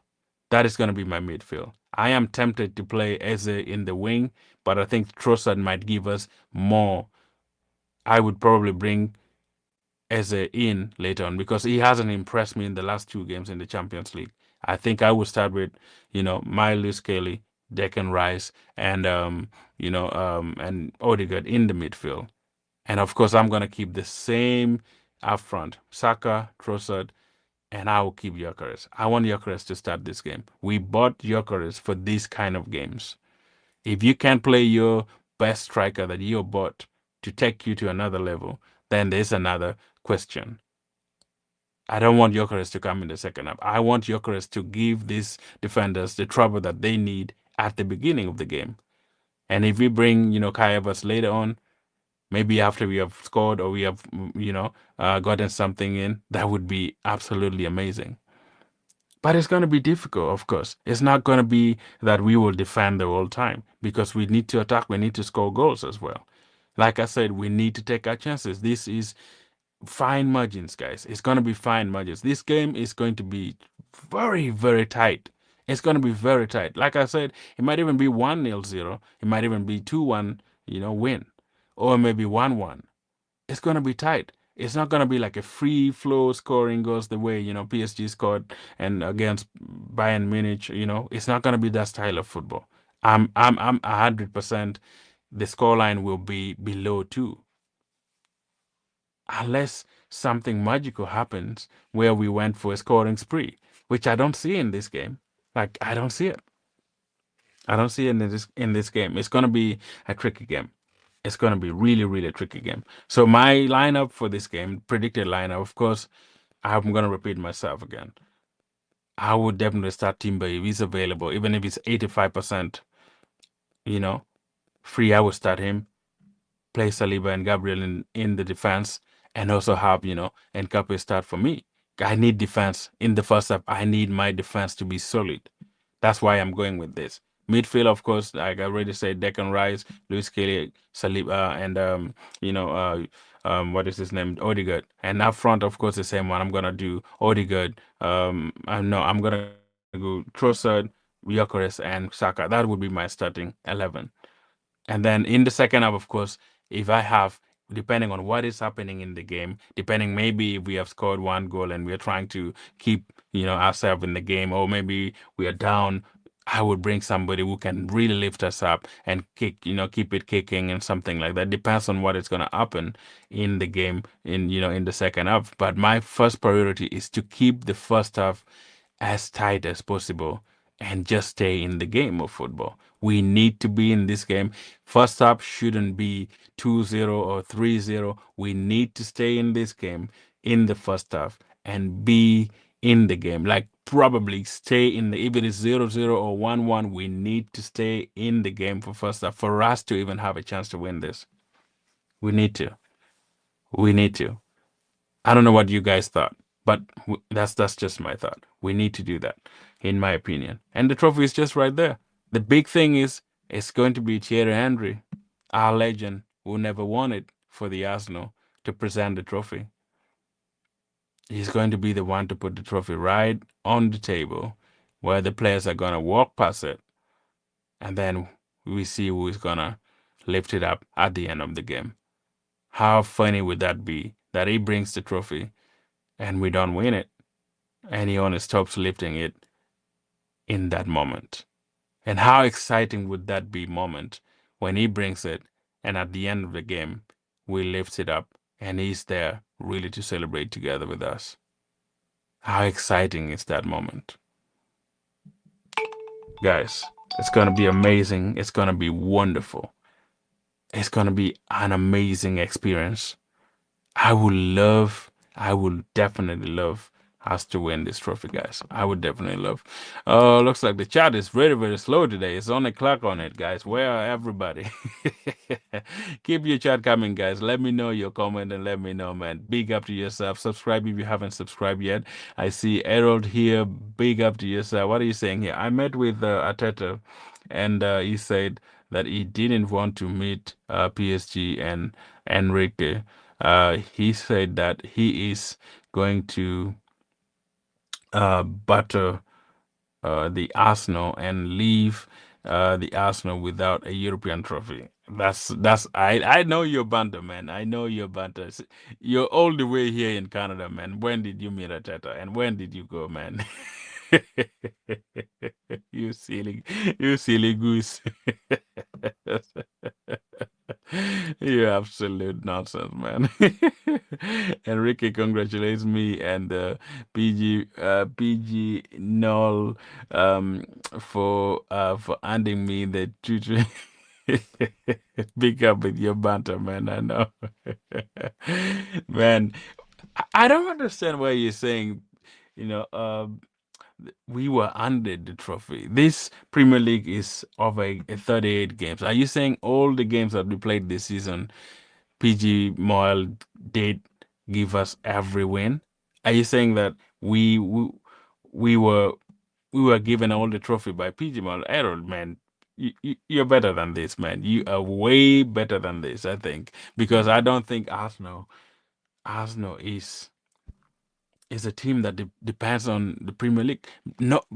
That is going to be my midfield. I am tempted to play Eze in the wing, but I think Trossard might give us more. I would probably bring Eze in later on because he hasn't impressed me in the last 2 games in the Champions League. I think I would start with, Lewis Kelly, Declan Rice, and and Odegaard in the midfield. And of course, I'm gonna keep the same up front: Saka, Trossard, and I will keep Gyökeres. I want Gyökeres to start this game. We bought Gyökeres for these kind of games. If you can't play your best striker that you bought to take you to another level, then there's another question. I don't want Gyökeres to come in the second half. I want Gyökeres to give these defenders the trouble that they need at the beginning of the game. And if we bring, Kai Havertz later on, maybe after we have scored or we have, gotten something in, that would be absolutely amazing. But it's going to be difficult, of course. It's not going to be that we will defend the whole time because we need to attack. We need to score goals as well. Like I said, we need to take our chances. This is fine margins, guys. It's going to be fine margins. This game is going to be very, very tight. It's going to be very tight. Like I said, it might even be 1-0 0. It might even be 2-1, win. Or maybe 1-1. It's going to be tight. It's not going to be like a free flow scoring goes the way, PSG scored and against Bayern Munich, it's not going to be that style of football. I'm 100% the scoreline will be below 2 unless something magical happens where we went for a scoring spree, which I don't see in this game. Like I don't see it. I don't see it in this game. It's gonna be a tricky game. It's gonna be really, really tricky game. So my lineup for this game, predicted lineup, of course, I'm gonna repeat myself again. I would definitely start Timber if he's available, even if it's 85%, you know, free. I would start him. Play Saliba and Gabriel in the defense, and also have Nkape start for me. I need defense in the first half. I need my defense to be solid. That's why I'm going with this. Midfield, of course, like I already said, Declan Rice, Luis Kelly, Saliba, and what is his name, Odegaard. And up front, of course, the same one. I'm gonna do Odegaard. No, I'm gonna go Trossard, Gyökeres, and Saka. That would be my starting 11. And then in the second half, of course, if I have, depending on what is happening in the game, depending maybe if we have scored one goal and we're trying to keep, ourselves in the game, or maybe we are down, I would bring somebody who can really lift us up and kick, keep it kicking and something like that. Depends on what is going to happen in the game in the second half. But my first priority is to keep the first half as tight as possible and just stay in the game of football. We need to be in this game. First up shouldn't be 2-0 or 3-0. We need to stay in this game in the first half and be in the game. Like probably stay in the, if it is 0-0 or 1-1, we need to stay in the game for first half for us to even have a chance to win this. We need to. We need to. I don't know what you guys thought, but that's just my thought. We need to do that, in my opinion. And the trophy is just right there. The big thing is it's going to be Thierry Henry, our legend, who never won it for the Arsenal, to present the trophy. He's going to be the one to put the trophy right on the table where the players are going to walk past it. And then we see who is going to lift it up at the end of the game. How funny would that be that he brings the trophy and we don't win it, and he only stops lifting it in that moment? And how exciting would that be moment when he brings it and at the end of the game we lift it up and he's there really to celebrate together with us? How exciting is that moment? Guys, it's going to be amazing. It's going to be wonderful. It's going to be an amazing experience. I would definitely love us to win this trophy, guys. I would definitely love. Oh, looks like the chat is very, very slow today. It's on a clock on it, guys. Where are everybody? Keep your chat coming, guys. Let me know your comment and let me know, man. Big up to yourself. Subscribe if you haven't subscribed yet. I see Harold here. Big up to yourself. What are you saying here? I met with Ateta, and he said that he didn't want to meet PSG and Enrique. He said that he is going to butter the Arsenal and leave the Arsenal without a European trophy. That's I know you're banter, man. I know you're banter. You're all the way here in Canada, man. When did you meet Ateta and when did you go, man? you silly, you silly goose. You absolute nonsense, man. Enrique congratulates me and PG Null for handing me the tutor. Pick up with your banter, man. I know. Man, I don't understand why you're saying, you know, we were under the trophy. This Premier League is of a 38 games. Are you saying all the games that we played this season, PG Moyle did give us every win? Are you saying that we were we were given all the trophy by PG Moyle? Errol, man, you're better than this, man. You are way better than this, I think, because I don't think Arsenal is a team that depends on the Premier League. Not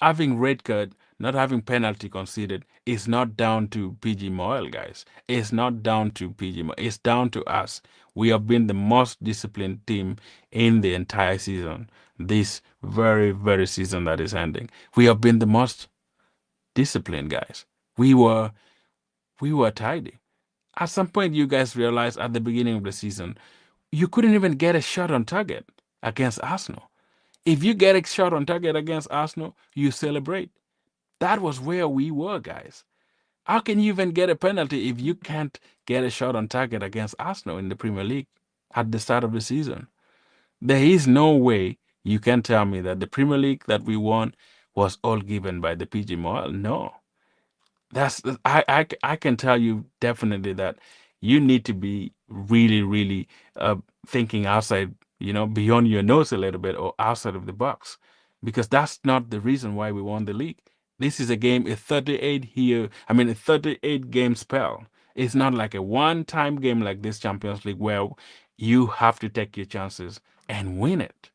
having red card, not having penalty conceded is not down to PG Moyle, guys. It's not down to PG Moyle. It's down to us. We have been the most disciplined team in the entire season. This very, very season that is ending. We have been the most disciplined, guys. We were we were tidy. At some point, you guys realized at the beginning of the season, you couldn't even get a shot on target against Arsenal. If you get a shot on target against Arsenal, you celebrate. That was where we were, guys. How can you even get a penalty if you can't get a shot on target against Arsenal in the Premier League at the start of the season? There is no way you can tell me that the Premier League that we won was all given by the PG Moyle. No. I can tell you definitely that you need to be really, really thinking outside, beyond your nose a little bit or outside of the box, because that's not the reason why we won the league. This is a game, a 38 here, I mean, a 38 game spell. It's not like a one-time game like this Champions League where you have to take your chances and win it.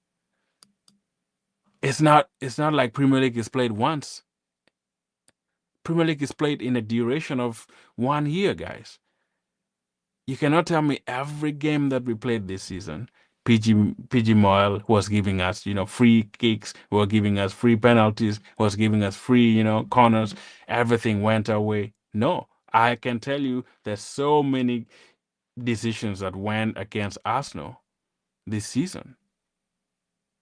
It's not like Premier League is played once. Premier League is played in a duration of 1 year, guys. You cannot tell me every game that we played this season, PG Moyle was giving us, free kicks, were giving us free penalties, was giving us free, corners. Everything went our way. No, I can tell you there's so many decisions that went against Arsenal this season,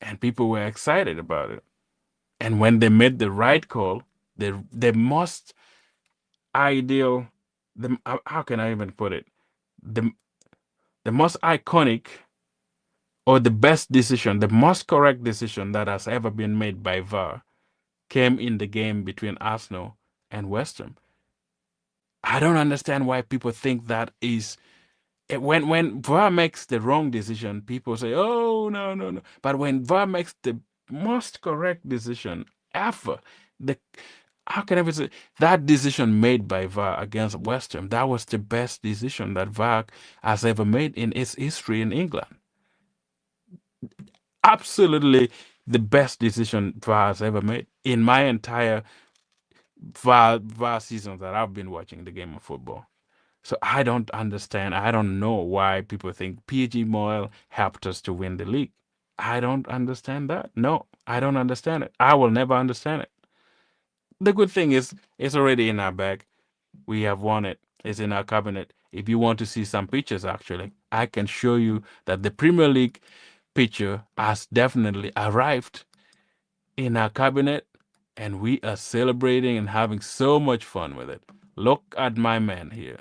and people were excited about it. And when they made the right call, the most ideal, how can I even put it? The the most iconic or the best decision, the most correct decision that has ever been made by VAR came in the game between Arsenal and West Ham. I don't understand why people think that is when VAR makes the wrong decision, people say, "Oh, no, no, no." But when VAR makes the most correct decision ever, the how can I say that decision made by VAR against West Ham, that was the best decision that VAR has ever made in its history in England. Absolutely the best decision VAR has ever made in my entire VAR seasons that I've been watching the game of football. So I don't understand. I don't know why people think PG Moyle helped us to win the league. I don't understand that. No, I don't understand it. I will never understand it. The good thing is, it's already in our bag. We have won it. It's in our cabinet. If you want to see some pictures, actually, I can show you that the Premier League picture has definitely arrived in our cabinet, and we are celebrating and having so much fun with it. Look at my man here.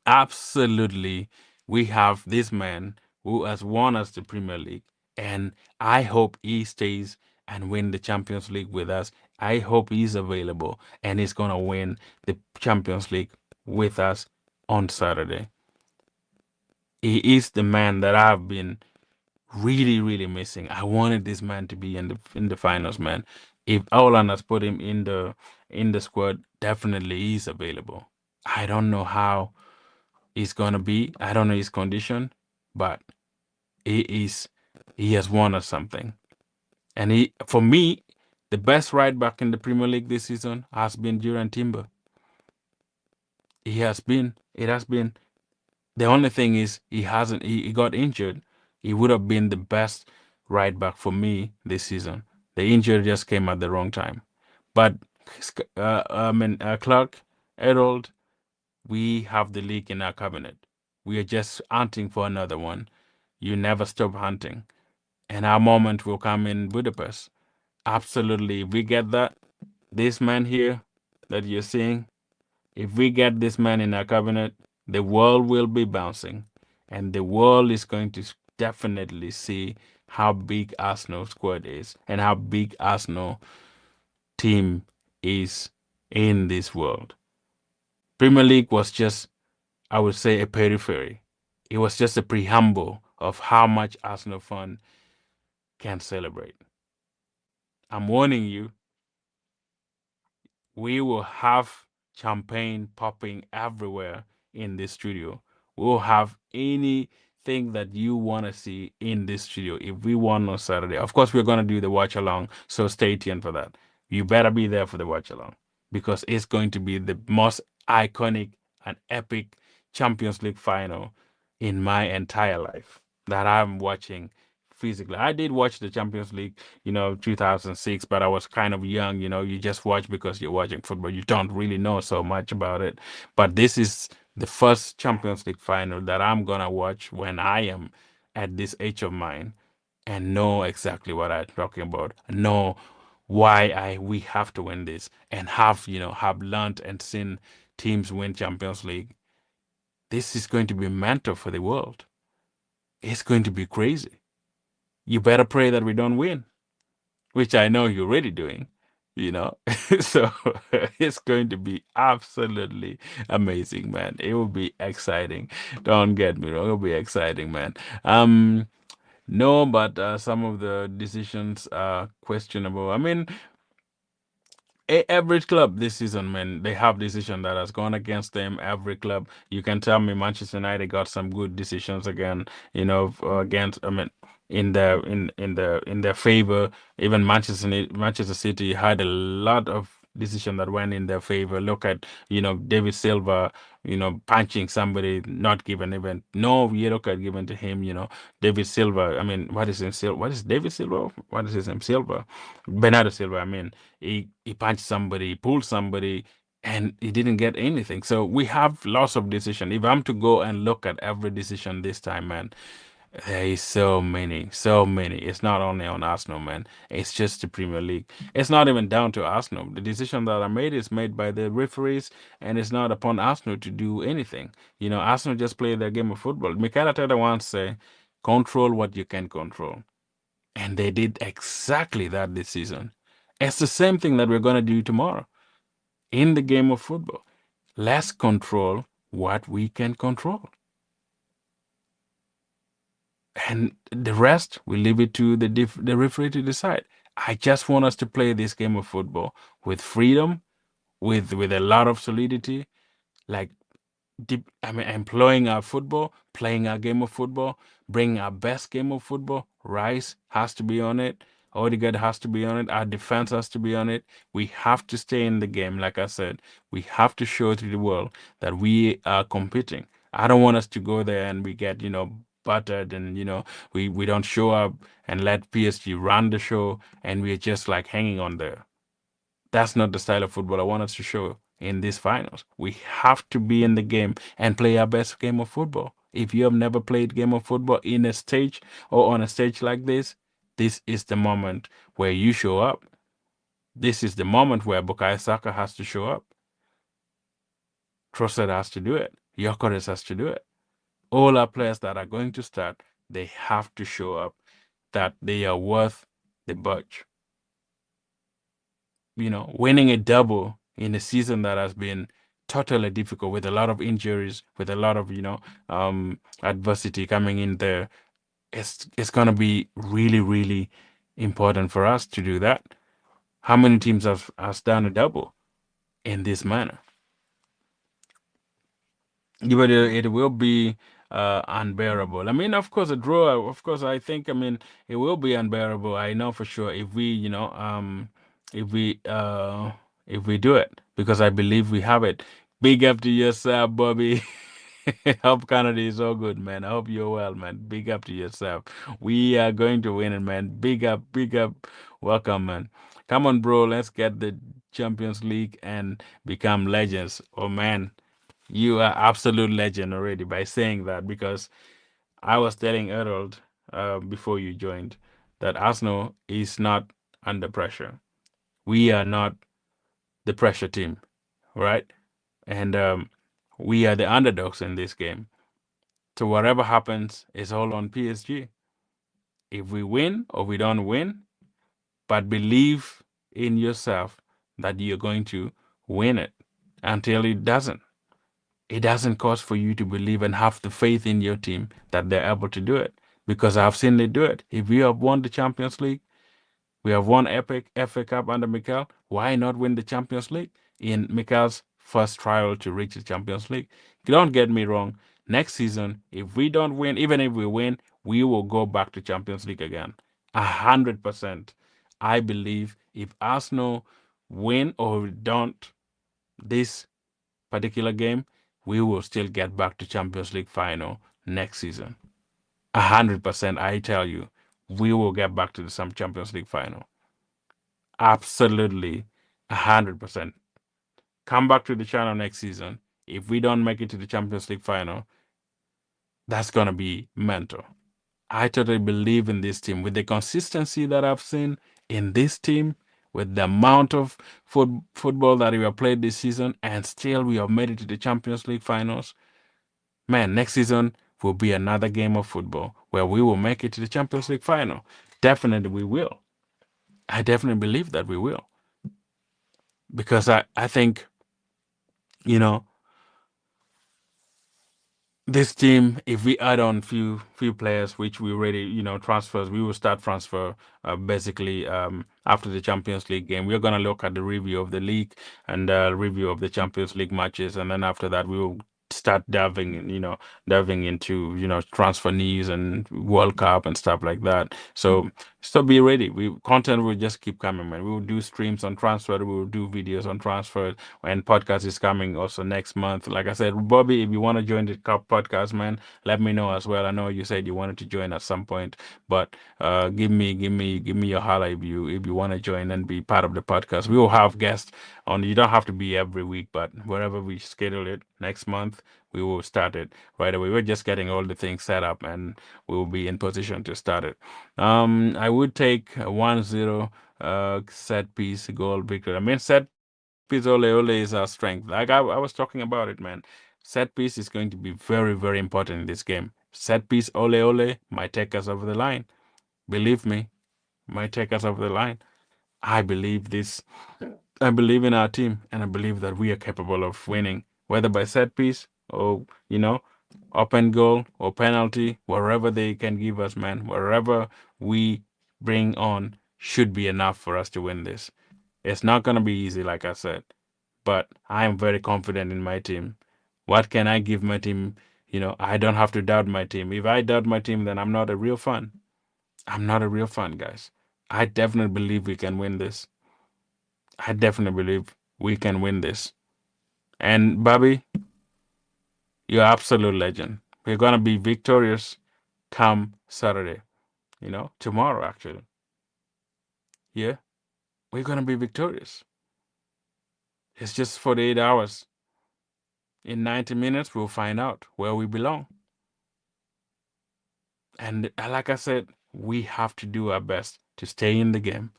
Absolutely, we have this man who has won us the Premier League, and I hope he stays and win the Champions League with us. I hope he's available and he's gonna win the Champions League with us on Saturday. He is the man that I've been really, really missing. I wanted this man to be in the finals, man. If Aolan has put him in the squad, definitely he's available. I don't know how he's gonna be. I don't know his condition, but he is he has won us something. And for me, the best right back in the Premier League this season has been Jurrien Timber. He has been. It has been. The only thing is he hasn't. He got injured. He would have been the best right back for me this season. The injury just came at the wrong time. But Clark, Harold, we have the league in our cabinet. We are just hunting for another one. You never stop hunting. And our moment will come in Budapest. Absolutely. If we get that, this man here that you're seeing, if we get this man in our cabinet, the world will be bouncing. and the world is going to definitely see how big Arsenal squad is and how big Arsenal team is in this world. Premier League was just, I would say, a periphery. It was just a preamble of how much Arsenal fan can celebrate. I'm warning you, we will have champagne popping everywhere in this studio. We'll have anything that you want to see in this studio if we won on Saturday. Of course, we're going to do the watch along, so stay tuned for that. You better be there for the watch along because it's going to be the most iconic and epic Champions League final in my entire life that I'm watching physically. I did watch the Champions League 2006, but I was kind of young. You just watch because you're watching football. You don't really know so much about it. But this is the first Champions League final that I'm gonna watch when I am at this age of mine and know exactly what I'm talking about. Know why I we have to win this and have learned and seen teams win Champions League. This is going to be mental for the world. It's going to be crazy. You better pray that we don't win, which I know you're already doing, you know. So it's going to be absolutely amazing, man. It will be exciting. Don't get me wrong, it'll be exciting, man. No, but some of the decisions are questionable. I mean, every club this season, man, they have decision that has gone against them. Every club, you can tell me, Manchester United got some good decisions again. Against. I mean, in their favor. Even Manchester City had a lot of decision that went in their favor. Look at David Silva, punching somebody, not given even no yellow card given to him. David Silva. I mean, what is him? What is David Silva? What is his name? Silva, Bernardo Silva. I mean, he punched somebody, he pulled somebody, and he didn't get anything. So we have lots of decision. If I'm to go and look at every decision this time, man, there is so many, so many. It's not only on Arsenal, man. It's just the Premier League. It's not even down to Arsenal. The decision that I made is made by the referees, and it's not upon Arsenal to do anything. Arsenal just play their game of football. Mikel Arteta once say, "Control what you can control," and they did exactly that this season. It's the same thing that we're gonna do tomorrow in the game of football. Let's control what we can control. And the rest, we leave it to the referee to decide. I just want us to play this game of football with freedom, with a lot of solidity, like I mean, employing our football, playing our game of football, bringing our best game of football. Rice has to be on it. Odegaard has to be on it. Our defense has to be on it. We have to stay in the game. Like I said, we have to show to the world that we are competing. I don't want us to go there and we get, buttered and, we don't show up and let PSG run the show and we're just like hanging on there. That's not the style of football I want us to show in these finals. We have to be in the game and play our best game of football. If you have never played game of football in a stage or on a stage like this is the moment where you show up. This is the moment where Bukayo Saka has to show up. Trossard has to do it. Gyökeres has to do it. All our players that are going to start, they have to show up that they are worth the budge. Winning a double in a season that has been totally difficult with a lot of injuries, with a lot of, adversity coming in there. It's gonna be really, really important for us to do that. How many teams has done a double in this manner? But it will be unbearable. I mean, of course, a draw. Of course, I think. I mean, it will be unbearable. I know for sure if we, if we, if we do it, because I believe we have it. Big up to yourself, Bobby. Hope Canada is all good, man. I hope you're well, man. Big up to yourself. We are going to win it, man. Big up, big up. Welcome, man. Come on, bro. Let's get the Champions League and become legends. Oh, man. You are absolute legend already by saying that because I was telling Harold before you joined that Arsenal is not under pressure. We are not the pressure team, right? And we are the underdogs in this game. So whatever happens is all on PSG. If we win or we don't win, but believe in yourself that you're going to win it until it doesn't. It doesn't cost for you to believe and have the faith in your team that they're able to do it because I've seen they do it. If we have won the Champions League, we have won Epic FA Cup under Mikel. Why not win the Champions League in Mikel's first trial to reach the Champions League? Don't get me wrong. Next season, if we don't win, even if we win, we will go back to Champions League again. 100%. I believe if Arsenal win or don't this particular game, we will still get back to Champions League final next season. 100%. I tell you, we will get back to the some Champions League final. Absolutely, 100%. Come back to the channel next season. If we don't make it to the Champions League final, that's gonna be mental. I totally believe in this team with the consistency that I've seen in this team, with the amount of football that we have played this season, and still we have made it to the Champions League finals. Man, next season will be another game of football where we will make it to the Champions League final. Definitely we will. I definitely believe that we will. Because I think, you know, this team, if we add on few players, which we already, transfers, we will start transfer basically after the Champions League game. We're gonna look at the review of the league and review of the Champions League matches, and then after that, we will start diving into transfer news and World Cup and stuff like that. So be ready. Content will just keep coming, man. We will do streams on transfer. We will do videos on transfer, and podcast is coming also next month. Like I said, Bobby, if you want to join the Cup podcast, man, let me know as well. I know you said you wanted to join at some point, but give me your holla if you want to join and be part of the podcast. We will have guests on. You don't have to be every week, but wherever we schedule it next month, we will start it right away. We're just getting all the things set up, and we will be in position to start it. I would take a 1-0 set piece goal victory. I mean, set piece ole is our strength. Like I was talking about it, man. Set piece is going to be very, very important in this game. Set piece ole might take us over the line. Believe me, might take us over the line. I believe this. I believe in our team, and I believe that we are capable of winning, whether by set piece or open goal or penalty, wherever they can give us, man. Wherever we bring on should be enough for us to win this. It's not gonna be easy, like I said, but I am very confident in my team. What can I give my team? I don't have to doubt my team. If I doubt my team, then I'm not a real fan. I'm not a real fan, guys. I definitely believe we can win this. I definitely believe we can win this. And Bobby, you're absolute legend. We're gonna be victorious come Saturday. Tomorrow actually. Yeah, we're gonna be victorious. It's just 48 hours. In 90 minutes, we'll find out where we belong. And like I said, we have to do our best to stay in the game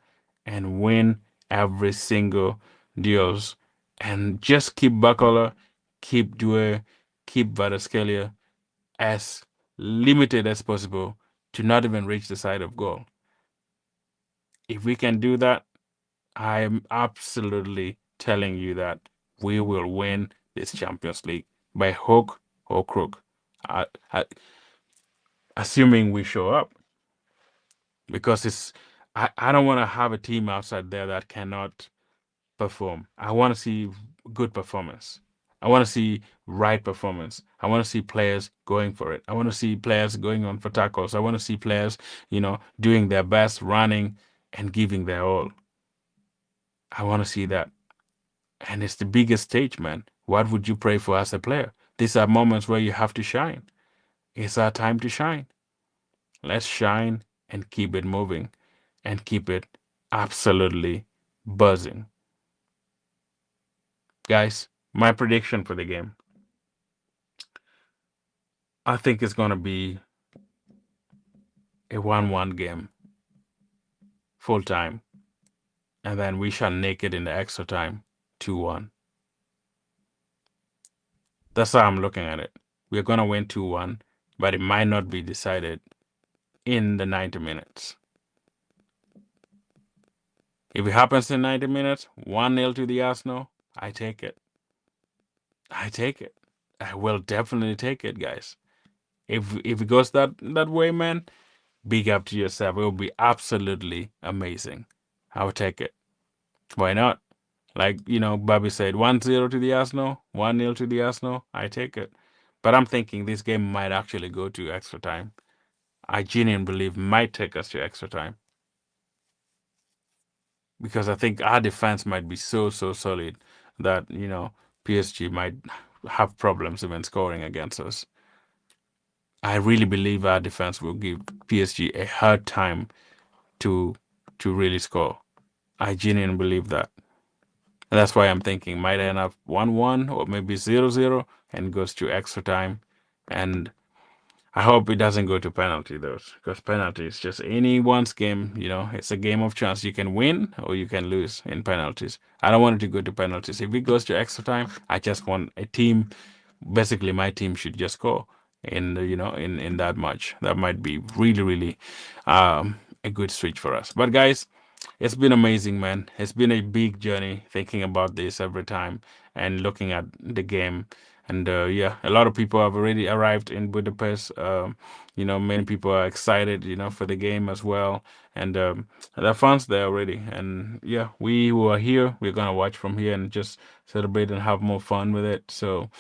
and win every single deals. And just keep Bacola, keep Due, keep Vadaskelia as limited as possible to not even reach the side of goal. If we can do that, I'm absolutely telling you that we will win this Champions League by hook or crook. Assuming we show up. Because I don't want to have a team outside there that cannot perform. I want to see good performance. I want to see right performance. I want to see players going for it. I want to see players going on for tackles. I want to see players, doing their best, running and giving their all. I want to see that. And it's the biggest stage, man. What would you pray for as a player? These are moments where you have to shine. It's our time to shine. Let's shine and keep it moving and keep it absolutely buzzing. Guys, my prediction for the game, I think it's going to be a 1-1 game, full time, and then we shall nick it in the extra time, 2-1. That's how I'm looking at it. We're going to win 2-1, but it might not be decided in the 90 minutes. If it happens in 90 minutes, 1-0 to the Arsenal, I take it. I take it. I will definitely take it, guys. If it goes that way, man, big up to yourself. It will be absolutely amazing. I'll take it. Why not? Like, Bobby said, 1-0 to the Arsenal, 1-0 to the Arsenal, I take it. But I'm thinking this game might actually go to extra time. I genuinely believe might take us to extra time. Because I think our defense might be so solid that PSG might have problems even scoring against us. I really believe our defense will give PSG a hard time to really score. I genuinely believe that. And that's why I'm thinking might end up 1-1 or maybe 0-0 and goes to extra time. And I hope it doesn't go to penalty though, because penalty is just anyone's game. It's a game of chance. You can win or you can lose in penalties. I don't want it to go to penalties. If it goes to extra time, I just want a team. Basically, my team should just score in that match. That might be really a good switch for us. But guys, it's been amazing, man. It's been a big journey thinking about this every time and looking at the game. And yeah, a lot of people have already arrived in Budapest. Many people are excited, for the game as well. And there are fans there already. And yeah, we who are here, we're gonna watch from here and just celebrate and have more fun with it. So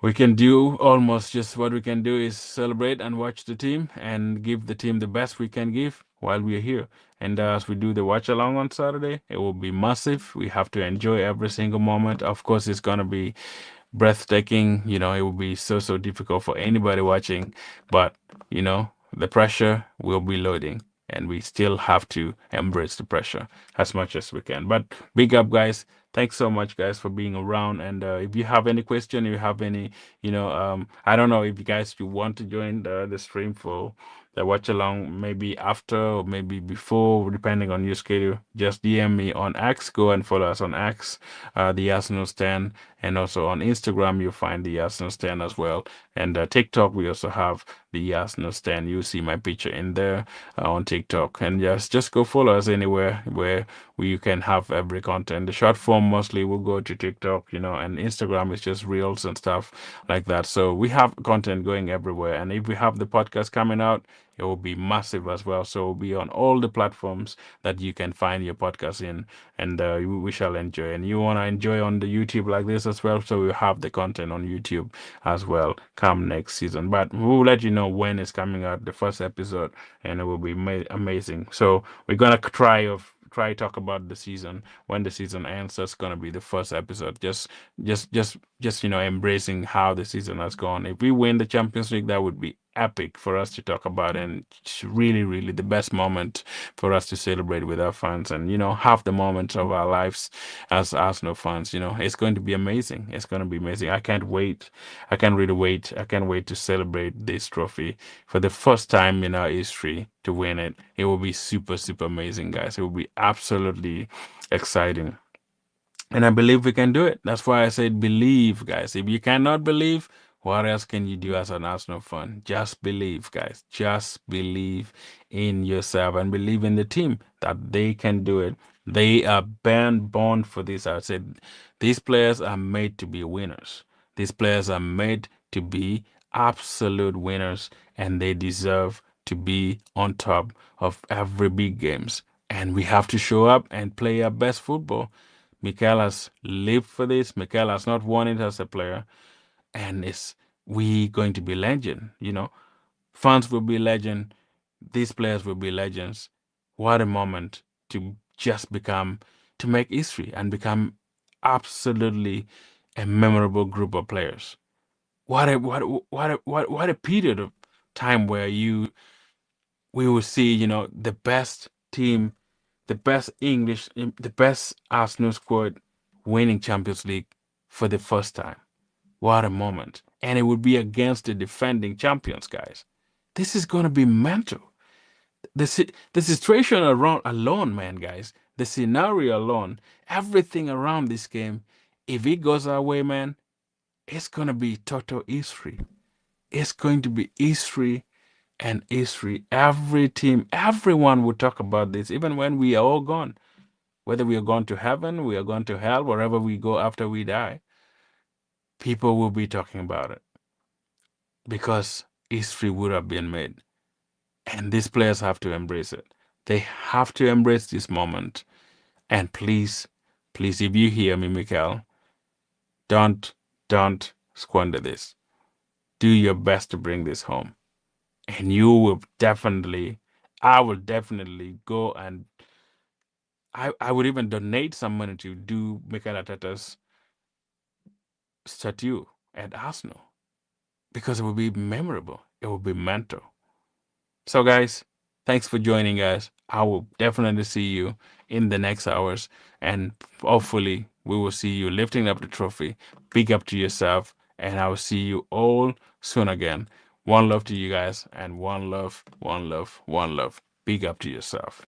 we can do almost just what we can do is celebrate and watch the team and give the team the best we can give while we are here. And as we do the watch along on Saturday, it will be massive. We have to enjoy every single moment. Of course, it's going to be breathtaking. It will be so difficult for anybody watching, but the pressure will be loading and we still have to embrace the pressure as much as we can. But big up, guys. Thanks so much, guys, for being around. And if you have any question, if you have any, I don't know if you guys you want to join the stream for the watch along, maybe after or maybe before, depending on your schedule, just DM me on X. Go and follow us on X, the Arsenal Stand, and also on Instagram, you'll find the Arsenal Stand as well. And TikTok, we also have the Arsenal Stand. You see my picture in there on TikTok. And just go follow us anywhere where you can have every content. The short form mostly will go to TikTok, and Instagram is just reels and stuff like that. So we have content going everywhere. And if we have the podcast coming out, it will be massive as well. So it will be on all the platforms that you can find your podcast in, and we shall enjoy. And you want to enjoy on the YouTube like this as well, so we'll have the content on YouTube as well come next season. But we'll let you know when it's coming out, the first episode, and it will be amazing. So we're gonna try talk about the season when the season ends. That's gonna be the first episode. Just embracing how the season has gone. If we win the Champions League, that would be epic for us to talk about, and it's really the best moment for us to celebrate with our fans and have the moments of our lives as Arsenal fans. It's going to be amazing. It's going to be amazing. I can't wait. I can't really wait. I can't wait to celebrate this trophy for the first time in our history to win it. It will be super amazing, guys. It will be absolutely exciting. And I believe we can do it. That's why I said believe, guys. If you cannot believe, what else can you do as an Arsenal fan? Just believe, guys. Just believe in yourself and believe in the team that they can do it. They are born for this. I said these players are made to be winners. These players are made to be absolute winners, and they deserve to be on top of every big games. And we have to show up and play our best football. Mikel has lived for this. Mikel has not won it as a player, and it's we going to be legend. Fans will be legend. These players will be legends. What a moment to just to make history and become absolutely a memorable group of players. What a period of time where we will see the best team, the best the best Arsenal squad winning Champions League for the first time. What a moment. And it would be against the defending champions, guys. This is going to be mental. The situation around alone, man, guys. The scenario alone, everything around this game, if it goes our way, man, it's going to be total history. It's going to be history and history. Every team, everyone will talk about this, even when we are all gone. Whether we are gone to heaven, we are gone to hell, wherever we go after we die, people will be talking about it because history would have been made. And these players have to embrace it. They have to embrace this moment. And please, please, if you hear me, Mikael, don't, don't squander this. Do your best to bring this home. And you will definitely, I will definitely go and I would even donate some money to do Mikel Arteta's statue at Arsenal because it will be memorable. It will be mental. So, guys, thanks for joining us. I will definitely see you in the next hours, and hopefully, we will see you lifting up the trophy. Big up to yourself, and I will see you all soon again. One love to you guys, and one love, one love, one love. Big up to yourself.